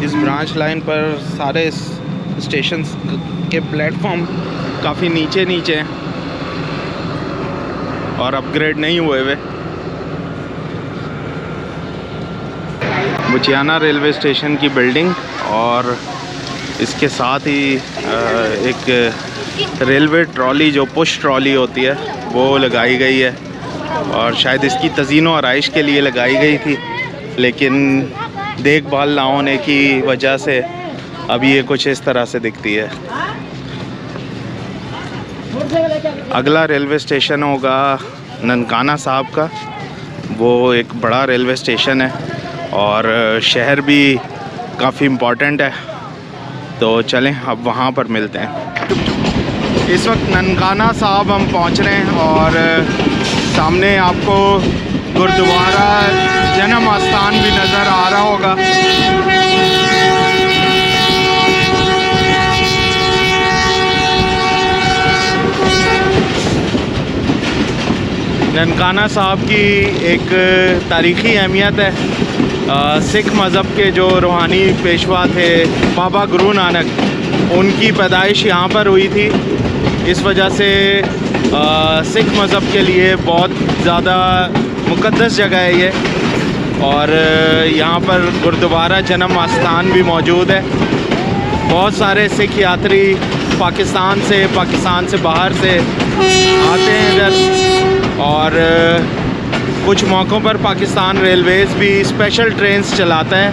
इस ब्रांच लाइन पर सारे स्टेशन के प्लेटफॉर्म काफ़ी नीचे नीचे हैं और अपग्रेड नहीं हुए हुए। बुचियाना रेलवे स्टेशन की बिल्डिंग और इसके साथ ही एक रेलवे ट्रॉली जो पुश ट्रॉली होती है वो लगाई गई है और शायद इसकी तज़ीनो आराइश के लिए लगाई गई थी, लेकिन देखभाल ना होने की वजह से अभी ये कुछ इस तरह से दिखती है। अगला रेलवे स्टेशन होगा ननकाना साहब का। वो एक बड़ा रेलवे स्टेशन है और शहर भी काफ़ी इम्पोर्टेंट है, तो चलें अब वहाँ पर मिलते हैं। इस वक्त ननकाना साहब हम पहुँच रहे हैं और सामने आपको गुरुद्वारा जन्म आस्थान भी नज़र आ रहा होगा। ननकाना साहब की एक तारीख़ी अहमियत है। सिख मज़हब के जो रूहानी पेशवा थे बाबा गुरु नानक, उनकी पैदाइश यहाँ पर हुई थी। इस वजह से सिख मज़हब के लिए बहुत ज़्यादा मुक़द्दस जगह है ये, और यहाँ पर गुरुद्वारा जन्म आस्थान भी मौजूद है। बहुत सारे सिख यात्री पाकिस्तान से बाहर से आते हैं इधर, और कुछ मौक़ों पर पाकिस्तान रेलवेज़ भी स्पेशल ट्रेन्स चलाता है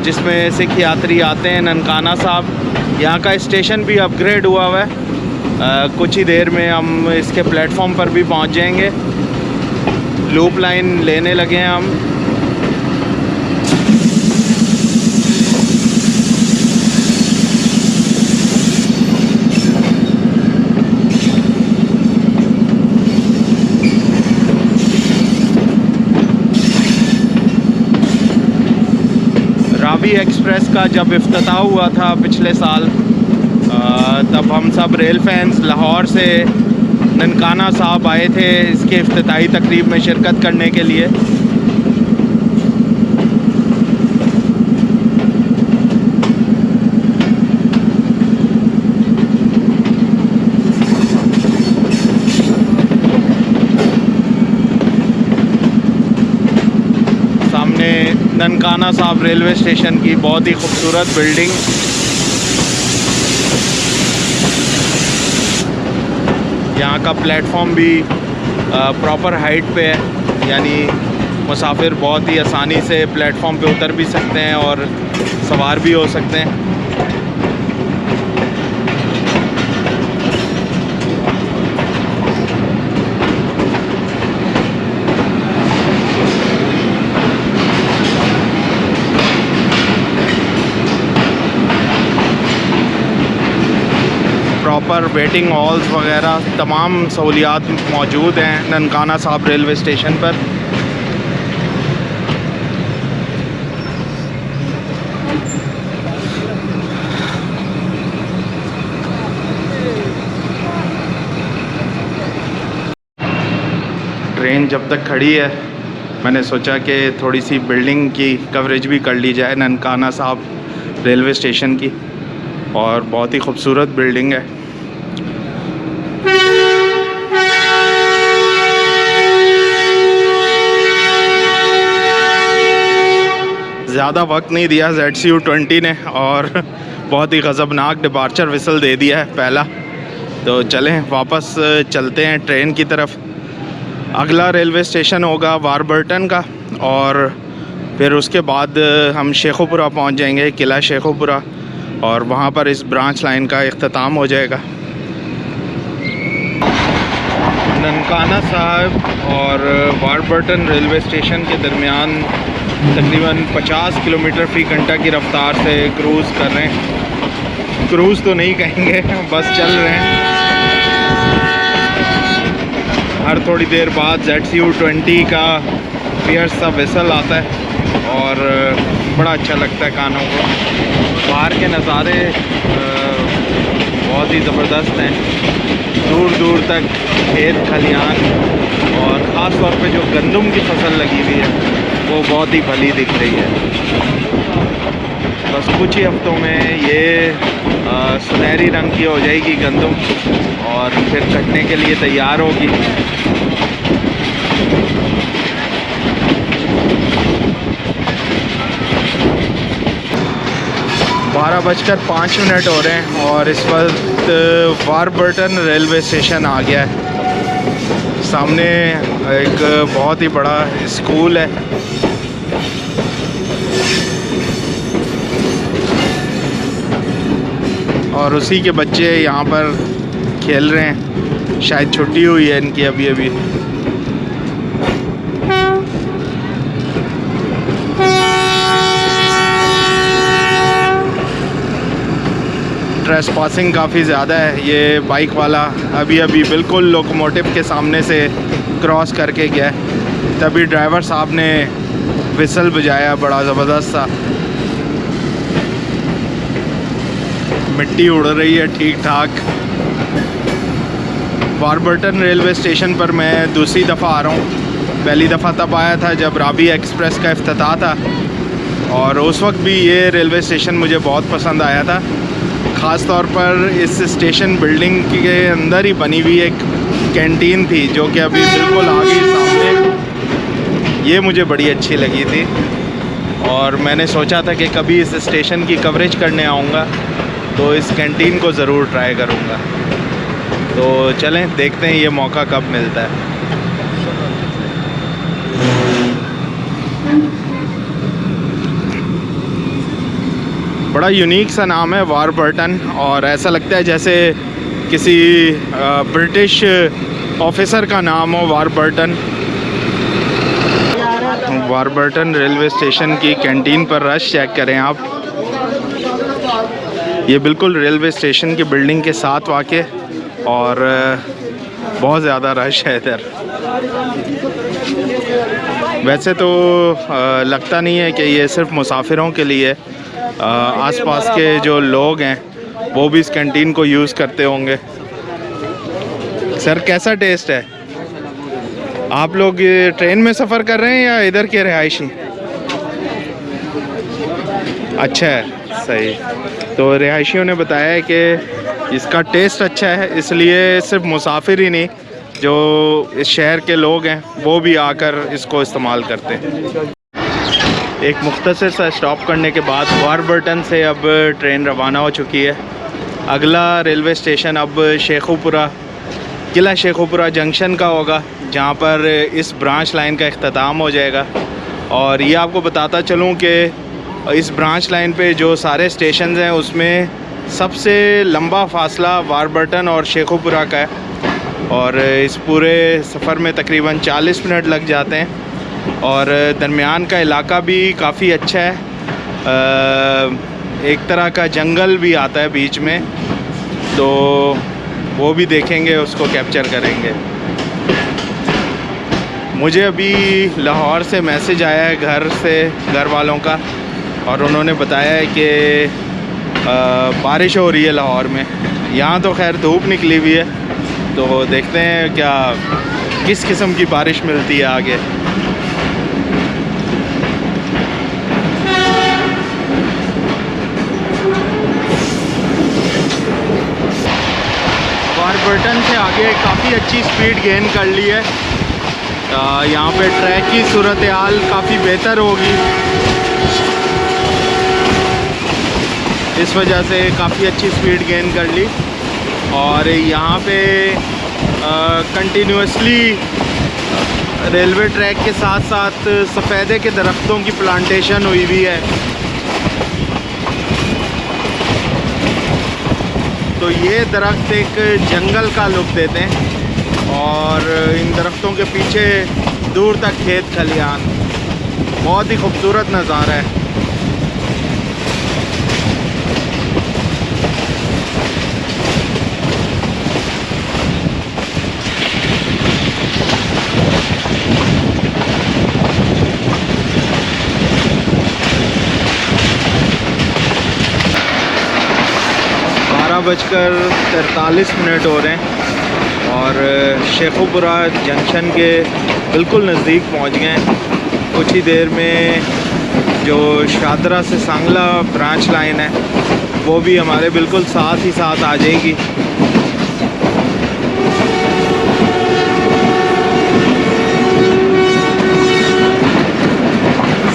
जिसमें सिख यात्री आते हैं ननकाना साहब। यहाँ का स्टेशन भी अपग्रेड हुआ है। कुछ ही देर में हम इसके प्लेटफॉर्म पर भी पहुँच जाएंगे। लूप लाइन लेने लगे हैं हम। एक्सप्रेस का जब इफ्तिताह हुआ था पिछले साल, तब हम सब रेल फैंस लाहौर से ननकाना साहब आए थे इसके इफ्तिताही तकरीब में शिरकत करने के लिए। सामने ननकाना साहब रेलवे स्टेशन की बहुत ही खूबसूरत बिल्डिंग। यहाँ का प्लेटफॉर्म भी प्रॉपर हाइट पे है, यानी मुसाफिर बहुत ही आसानी से प्लेटफॉर्म पे उतर भी सकते हैं और सवार भी हो सकते हैं। प्रॉपर वेटिंग हॉल्स वगैरह तमाम सहूलियात मौजूद हैं ननकाना साहब रेलवे स्टेशन पर। ट्रेन जब तक खड़ी है मैंने सोचा कि थोड़ी सी बिल्डिंग की कवरेज भी कर ली जाए ननकाना साहब रेलवे स्टेशन की, और बहुत ही खूबसूरत बिल्डिंग है। ज़्यादा वक्त नहीं दिया ZCU20 ने और बहुत ही गज़बनाक डिपार्चर विसल दे दिया है पहला। तो चलें वापस चलते हैं ट्रेन की तरफ। अगला रेलवे स्टेशन होगा वारबर्टन का, और फिर उसके बाद हम शेखुपुरा पहुंच जाएंगे, किला शेखुपुरा, और वहां पर इस ब्रांच लाइन का इख्तिताम हो जाएगा। ननकाना साहब और वारबर्टन रेलवे स्टेशन के दरमियान तकरीबन 50 किलोमीटर फ़ी घंटा की रफ़्तार से क्रूज़ कर रहे हैं। क्रूज़ तो नहीं कहेंगे, बस चल रहे हैं। हर थोड़ी देर बाद ZCU20 का फियर्स सा विसल आता है और बड़ा अच्छा लगता है कानों को। बाहर के नज़ारे बहुत ही ज़बरदस्त हैं, दूर दूर तक खेत खलियान, और ख़ास तौर पे जो गंदम की फसल लगी हुई है वो बहुत ही भली दिख रही है। बस कुछ ही हफ्तों में ये सुनहरी रंग की हो जाएगी गंदम, और फिर कटने के लिए तैयार होगी। बारह बजकर 5 मिनट हो रहे हैं और इस वक्त वारबर्टन रेलवे स्टेशन आ गया है। सामने एक बहुत ही बड़ा स्कूल है। और उसी के बच्चे यहाँ पर खेल रहे हैं, शायद छुट्टी हुई है इनकी अभी अभी। ट्रेसपासिंग काफ़ी ज़्यादा है। ये बाइक वाला अभी अभी बिल्कुल लोकोमोटिव के सामने से क्रॉस करके गया, तभी ड्राइवर साहब ने विसल बजाया बड़ा ज़बरदस्त सा। मिट्टी उड़ रही है ठीक ठाक। वारबर्टन रेलवे स्टेशन पर मैं दूसरी दफ़ा आ रहा हूँ। पहली दफ़ा तब आया था जब राबी एक्सप्रेस का इफ्तिताह था, और उस वक्त भी ये रेलवे स्टेशन मुझे बहुत पसंद आया था। ख़ास तौर पर इस स्टेशन बिल्डिंग के अंदर ही बनी हुई एक कैंटीन थी जो कि अभी बिल्कुल आगे सामने, ये मुझे बड़ी अच्छी लगी थी, और मैंने सोचा था कि कभी इस स्टेशन की कवरेज करने आऊँगा तो इस कैंटीन को ज़रूर ट्राई करूँगा। तो चलें देखते हैं ये मौका कब मिलता है। बड़ा यूनिक सा नाम है वारबर्टन, और ऐसा लगता है जैसे किसी ब्रिटिश ऑफिसर का नाम हो वारबर्टन। वारबर्टन रेलवे स्टेशन की कैंटीन पर रश चेक करें आप। ये बिल्कुल रेलवे स्टेशन की बिल्डिंग के साथ वाक़, और बहुत ज़्यादा रश है इधर। वैसे तो लगता नहीं है कि ये सिर्फ मुसाफिरों के लिए, आसपास के जो लोग हैं वो भी इस कैंटीन को यूज़ करते होंगे। सर कैसा टेस्ट है? आप लोग ये ट्रेन में सफ़र कर रहे हैं या इधर के रिहायशी? अच्छा है, सही। तो रिहायशियों ने बताया है कि इसका टेस्ट अच्छा है, इसलिए सिर्फ मुसाफिर ही नहीं, जो इस शहर के लोग हैं वो भी आकर इसको इस्तेमाल करते हैं। एक मुख्तसर सा स्टॉप करने के बाद वारबर्टन से अब ट्रेन रवाना हो चुकी है। अगला रेलवे स्टेशन अब शेखुपुरा, किला शेखुपुरा जंक्शन का होगा, जहाँ पर इस ब्रांच लाइन का इख्तिताम हो जाएगा। और ये आपको बताता चलूँ कि इस ब्रांच लाइन पे जो सारे स्टेशन हैं उसमें सबसे लंबा फासला वारबर्टन और शेखुपुरा का है, और इस पूरे सफ़र में तकरीबन 40 मिनट लग जाते हैं। और दरमियान का इलाका भी काफ़ी अच्छा है, एक तरह का जंगल भी आता है बीच में, तो वो भी देखेंगे, उसको कैप्चर करेंगे। मुझे अभी लाहौर से मैसेज आया है घर वालों का, और उन्होंने बताया है कि बारिश हो रही है लाहौर में। यहाँ तो खैर धूप निकली हुई है, तो देखते हैं क्या किस किस्म की बारिश मिलती है आगे। वारबर्टन से आगे काफ़ी अच्छी स्पीड गेन कर ली है। यहाँ पे ट्रैक की सूरत हाल काफ़ी बेहतर होगी, इस वजह से काफ़ी अच्छी स्पीड गेन कर ली। और यहाँ पे कंटिन्यूसली रेलवे ट्रैक के साथ साथ सफ़ेदे के दरख्तों की प्लांटेशन हुई हुई है। तो ये दरख्त एक जंगल का लुक देते हैं, और इन दरख्तों के पीछे दूर तक खेत खलियान, बहुत ही खूबसूरत नज़ारा है। बजकर 43 मिनट हो रहे हैं और शेखुपुरा जंक्शन के बिल्कुल नज़दीक पहुंच गए हैं। कुछ ही देर में जो शादरा से सांगला ब्रांच लाइन है वो भी हमारे बिल्कुल साथ ही साथ आ जाएगी।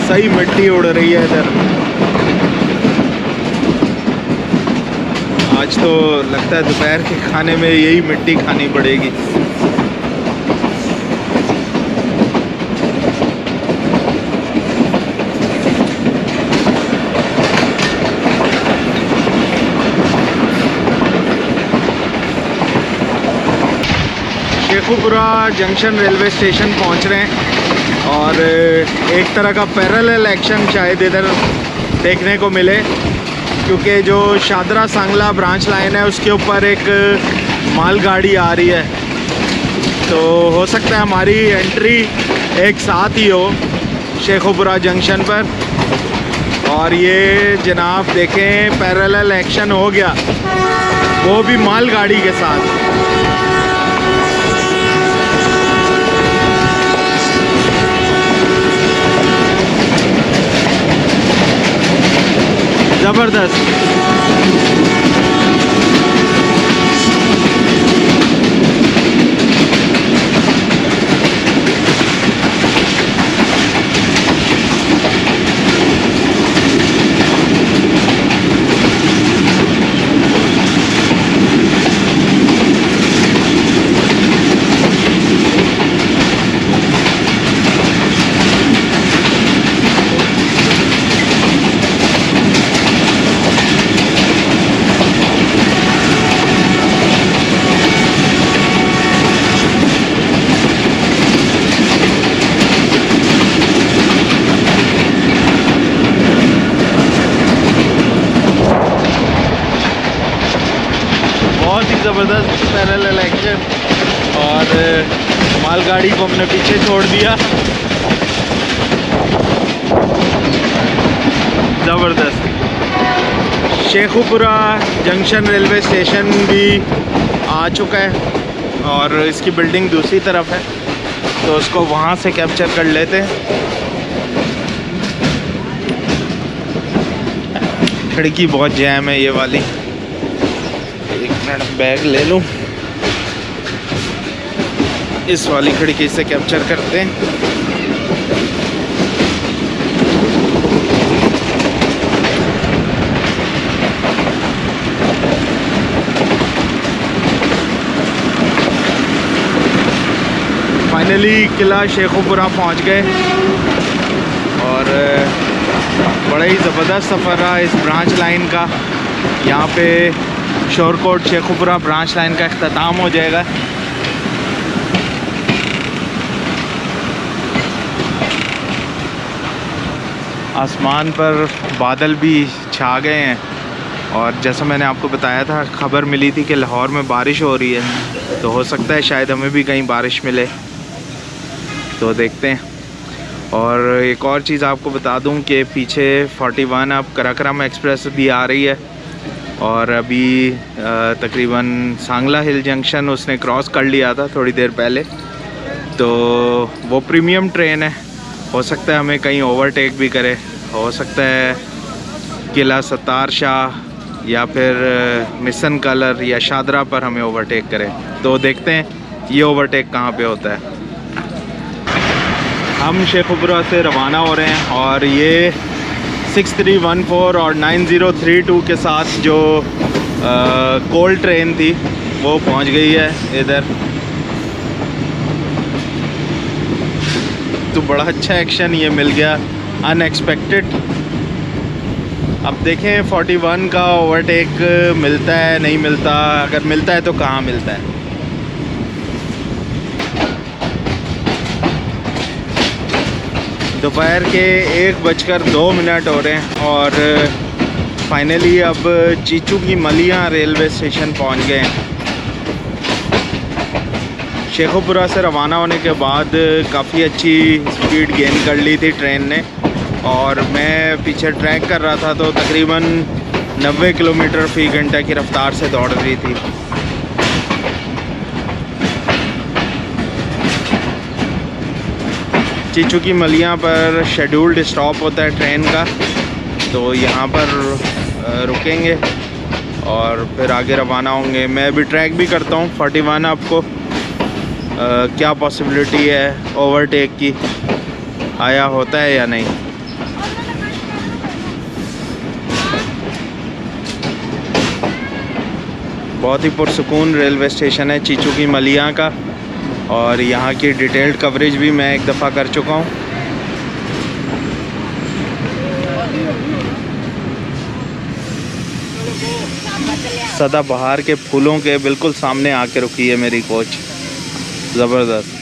सही मिट्टी उड़ रही है इधर। आज तो लगता है दोपहर के खाने में यही मिट्टी खानी पड़ेगी। शेखुपुरा जंक्शन रेलवे स्टेशन पहुंच रहे हैं और एक तरह का पैरेलल एक्शन शायद इधर देखने को मिले, क्योंकि जो शादरा सांगला ब्रांच लाइन है उसके ऊपर एक मालगाड़ी आ रही है, तो हो सकता है हमारी एंट्री एक साथ ही हो शेखुपुरा जंक्शन पर। और ये जनाब देखें पैरेलल एक्शन हो गया, वो भी मालगाड़ी के साथ। ज़बरदस्त। ज़बरदस्त पैरेलल एक्शन, और मालगाड़ी को हमने पीछे छोड़ दिया। ज़बरदस्त। शेखुपुरा जंक्शन रेलवे स्टेशन भी आ चुका है और इसकी बिल्डिंग दूसरी तरफ है, तो उसको वहाँ से कैप्चर कर लेते हैं। खिड़की बहुत जैम है ये वाली, एक मिनट बैग ले लूँ। इस वाली खिड़की से कैप्चर करते हैं। फाइनली किला शेखुपुरा पहुंच गए और बड़ा ही ज़बरदस्त सफ़र रहा इस ब्रांच लाइन का। यहाँ पे शोरकोट शेखुपुरा ब्रांच लाइन का अख्ताम हो जाएगा। आसमान पर बादल भी छा गए हैं और जैसा मैंने आपको बताया था, खबर मिली थी कि लाहौर में बारिश हो रही है, तो हो सकता है शायद हमें भी कहीं बारिश मिले, तो देखते हैं। और एक और चीज़ आपको बता दूं कि पीछे 41 अब कराकरम एक्सप्रेस भी आ रही है और अभी तकरीबन सांगला हिल जंक्शन उसने क्रॉस कर लिया था थोड़ी देर पहले, तो वो प्रीमियम ट्रेन है, हो सकता है हमें कहीं ओवरटेक भी करे, हो सकता है किला सत्तार शाह या फिर मिशन कलर या शादरा पर हमें ओवरटेक करे, तो देखते हैं ये ओवरटेक कहाँ पे होता है। हम शेखुपुरा से रवाना हो रहे हैं और ये 6314 और 9032 के साथ जो कोल ट्रेन थी वो पहुंच गई है इधर, तो बड़ा अच्छा एक्शन ये मिल गया अनएक्सपेक्टेड। अब देखें 41 का ओवरटेक मिलता है नहीं मिलता, अगर मिलता है तो कहाँ मिलता है। दोपहर के 1:02 हो रहे हैं और फाइनली अब चीचू की मलियाँ रेलवे स्टेशन पहुंच गए हैं। शेखुपुरा से रवाना होने के बाद काफ़ी अच्छी स्पीड गेन कर ली थी ट्रेन ने और मैं पीछे ट्रैक कर रहा था, तो तकरीबन 90 किलोमीटर फ़ी घंटा की रफ़्तार से दौड़ रही थी। चीचू की मलियाँ पर शेड्यूल्ड स्टॉप होता है ट्रेन का, तो यहाँ पर रुकेंगे और फिर आगे रवाना होंगे। मैं अभी ट्रैक भी करता हूँ 41 आपको क्या पॉसिबिलिटी है ओवरटेक की, आया होता है या नहीं। बहुत ही पुरसुकून रेलवे स्टेशन है चीचू की मलियाँ का और यहाँ की डिटेल्ड कवरेज भी मैं एक दफ़ा कर चुका हूँ। सदाबहार के फूलों के बिल्कुल सामने आके रुकी है मेरी कोच, ज़बरदस्त।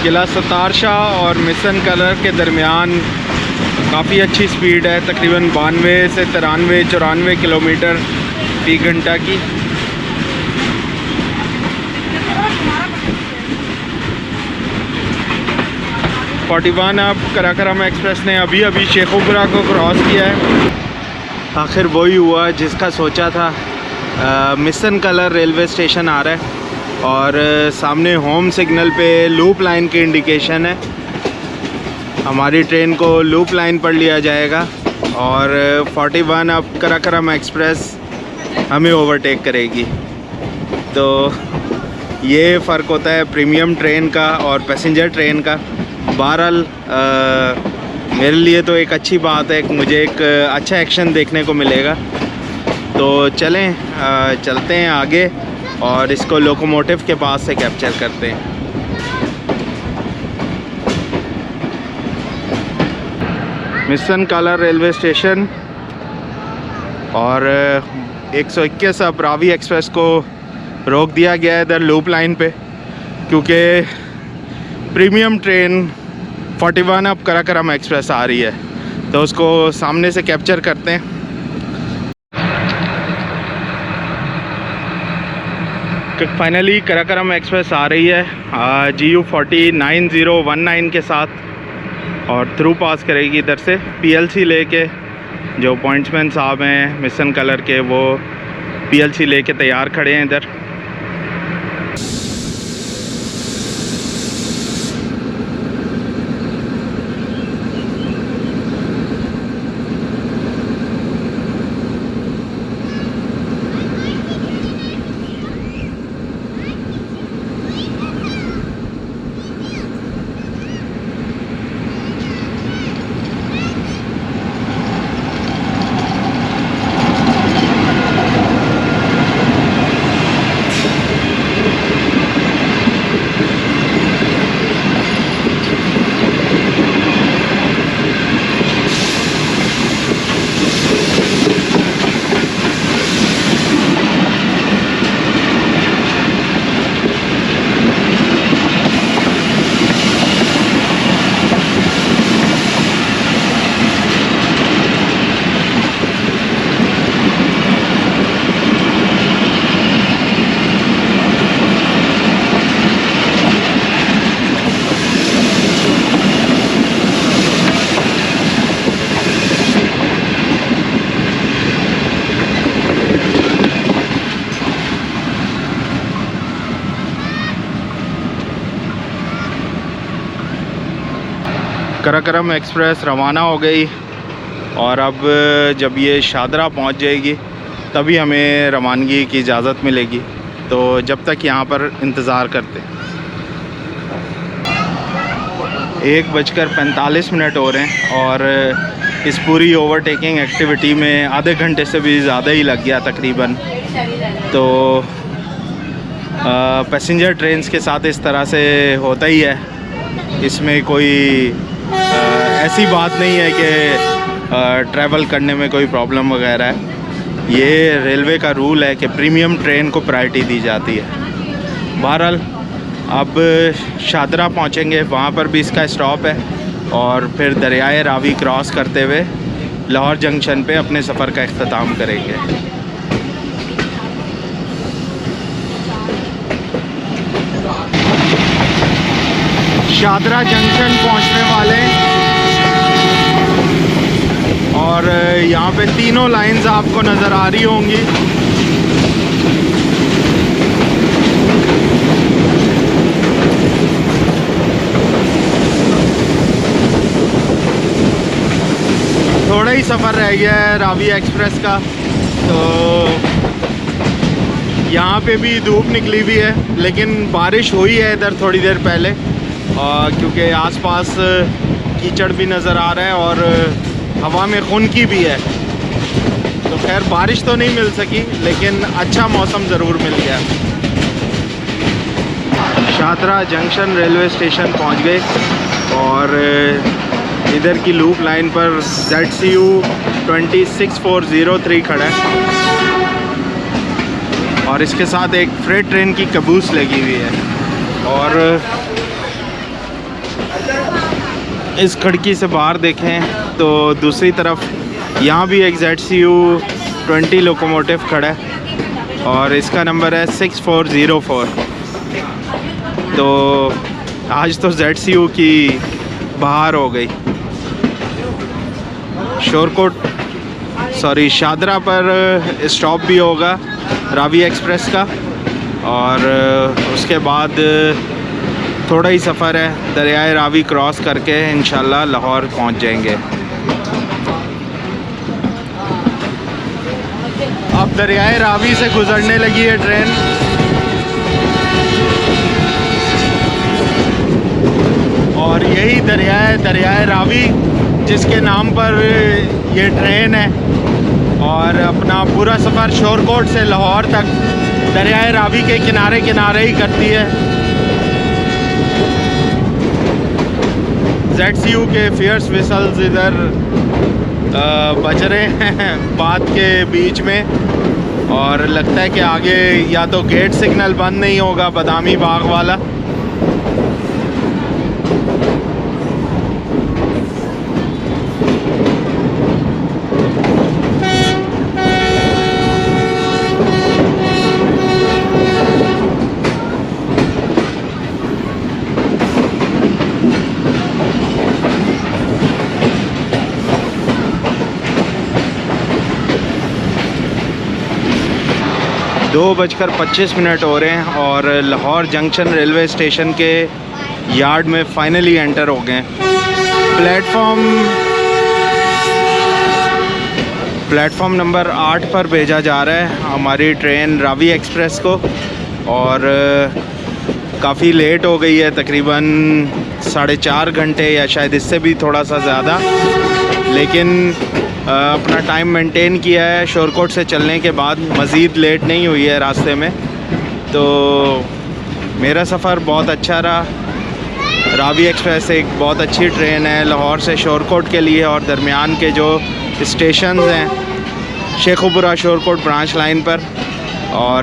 किला सत्तार शाह और मिशन कलर के दरमियान काफ़ी अच्छी स्पीड है, तकरीबन 92 से 93-94 किलोमीटर फ़ी घंटा की। अब कराकरम एक्सप्रेस ने अभी शेखुपुरा को क्रॉस किया है। आखिर वही हुआ जिसका सोचा था। मिशन कलर रेलवे स्टेशन आ रहा है और सामने होम सिग्नल पे लूप लाइन की इंडिकेशन है। हमारी ट्रेन को लूप लाइन पर लिया जाएगा और 41 अब कराकरम एक्सप्रेस हमें ओवरटेक करेगी। तो ये फ़र्क होता है प्रीमियम ट्रेन का और पैसेंजर ट्रेन का। बहरहाल मेरे लिए तो एक अच्छी बात है, मुझे एक अच्छा एक्शन देखने को मिलेगा। तो चलें चलते हैं आगे और इसको लोकोमोटिव के पास से कैप्चर करते हैं। मिशन कलर रेलवे स्टेशन और 121 अब रावी एक्सप्रेस को रोक दिया गया है इधर लूप लाइन पे, क्योंकि प्रीमियम ट्रेन 41 अब कराकरम एक्सप्रेस आ रही है, तो उसको सामने से कैप्चर करते हैं। फाइनली कराकरम एक्सप्रेस आ रही है GU 409019 के साथ और थ्रू पास करेगी इधर से। पीएलसी लेके जो पॉइंट्समैन साहब हैं मिशन कलर के, वो पीएलसी लेके तैयार खड़े हैं इधर। कराकरम एक्सप्रेस रवाना हो गई और अब जब ये शादरा पहुंच जाएगी तभी हमें रवानगी की इजाज़त मिलेगी। तो जब तक यहाँ पर इंतज़ार करते हैं। 1:45 हो रहे हैं और इस पूरी ओवरटेकिंग एक्टिविटी में आधे घंटे से भी ज़्यादा ही लग गया तकरीबन। तो पैसेंजर ट्रेन्स के साथ इस तरह से होता ही है, इसमें कोई ऐसी बात नहीं है कि ट्रैवल करने में कोई प्रॉब्लम वगैरह है। ये रेलवे का रूल है कि प्रीमियम ट्रेन को प्रायोरिटी दी जाती है। बहरहाल अब शादरा पहुंचेंगे, वहाँ पर भी इसका स्टॉप है और फिर दरियाए रावी क्रॉस करते हुए लाहौर जंक्शन पे अपने सफ़र का इख्तिताम करेंगे। शादरा जंक्शन पहुंचने वाले और यहाँ पे तीनों लाइंस आपको नज़र आ रही होंगी। थोड़ा ही सफ़र रह गया है रावी एक्सप्रेस का। तो यहाँ पे भी धूप निकली हुई है, लेकिन बारिश हुई है इधर थोड़ी देर पहले, क्योंकि आसपास कीचड़ भी नज़र आ रहा है और हवा में खुनकी भी है। तो खैर बारिश तो नहीं मिल सकी, लेकिन अच्छा मौसम ज़रूर मिल गया। शादरा जंक्शन रेलवे स्टेशन पहुंच गए और इधर की लूप लाइन पर ZCU 26403 खड़ा है और इसके साथ एक फ्रेट ट्रेन की कबूस लगी हुई है। और इस खिड़की से बाहर देखें तो दूसरी तरफ यहाँ भी एक ZCU 20 लोकोमोटिव खड़ा है और इसका नंबर है 6404। तो आज तो ZCU की बाहर हो गई। शादरा पर स्टॉप भी होगा रावी एक्सप्रेस का और उसके बाद थोड़ा ही सफ़र है, दरियाए रावी क्रॉस करके इंशाल्लाह लाहौर पहुंच जाएंगे। अब दरियाए रावी से गुज़रने लगी है ट्रेन। और यही दरियाए रावी जिसके नाम पर ये ट्रेन है और अपना पूरा सफ़र शोरकोट से लाहौर तक दरियाए रावी के किनारे किनारे ही करती है। ZCU के फियर्स विसल्स इधर बज रहे हैं बात के बीच में और लगता है कि आगे या तो गेट सिग्नल बंद नहीं होगा बादामी बाग वाला। 2:25 हो रहे हैं और लाहौर जंक्शन रेलवे स्टेशन के यार्ड में फाइनली एंटर हो गए। प्लेटफॉर्म नंबर 8 पर भेजा जा रहा है हमारी ट्रेन रावी एक्सप्रेस को और काफ़ी लेट हो गई है, तकरीबन 4.5 घंटे या शायद इससे भी थोड़ा सा ज़्यादा, लेकिन अपना टाइम मेंटेन किया है। शोरकोट से चलने के बाद मज़ीद लेट नहीं हुई है रास्ते में, तो मेरा सफ़र बहुत अच्छा रहा। रावी एक्सप्रेस एक बहुत अच्छी ट्रेन है लाहौर से शोरकोट के लिए, और दरमियान के जो स्टेशन हैं शेखुपुरा शोरकोट ब्रांच लाइन पर, और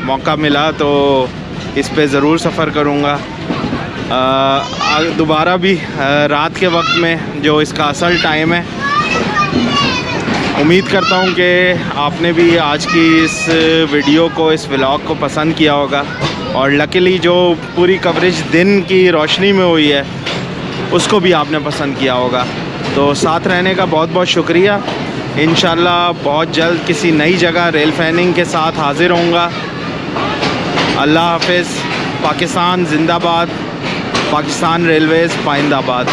मौका मिला तो इस पे ज़रूर सफ़र करूँगा दोबारा भी रात के वक्त में जो इसका असल टाइम है। उम्मीद करता हूँ कि आपने भी आज की इस वीडियो को, इस व्लॉग को पसंद किया होगा, और लकीली जो पूरी कवरेज दिन की रोशनी में हुई है उसको भी आपने पसंद किया होगा। तो साथ रहने का बहुत बहुत शुक्रिया। इंशाल्लाह बहुत जल्द किसी नई जगह रेल फैनिंग के साथ हाज़िर होऊंगा। अल्लाह हाफ़िज़। पाकिस्तान ज़िंदाबाद। पाकिस्तान रेलवेज़ पाइंदाबाद।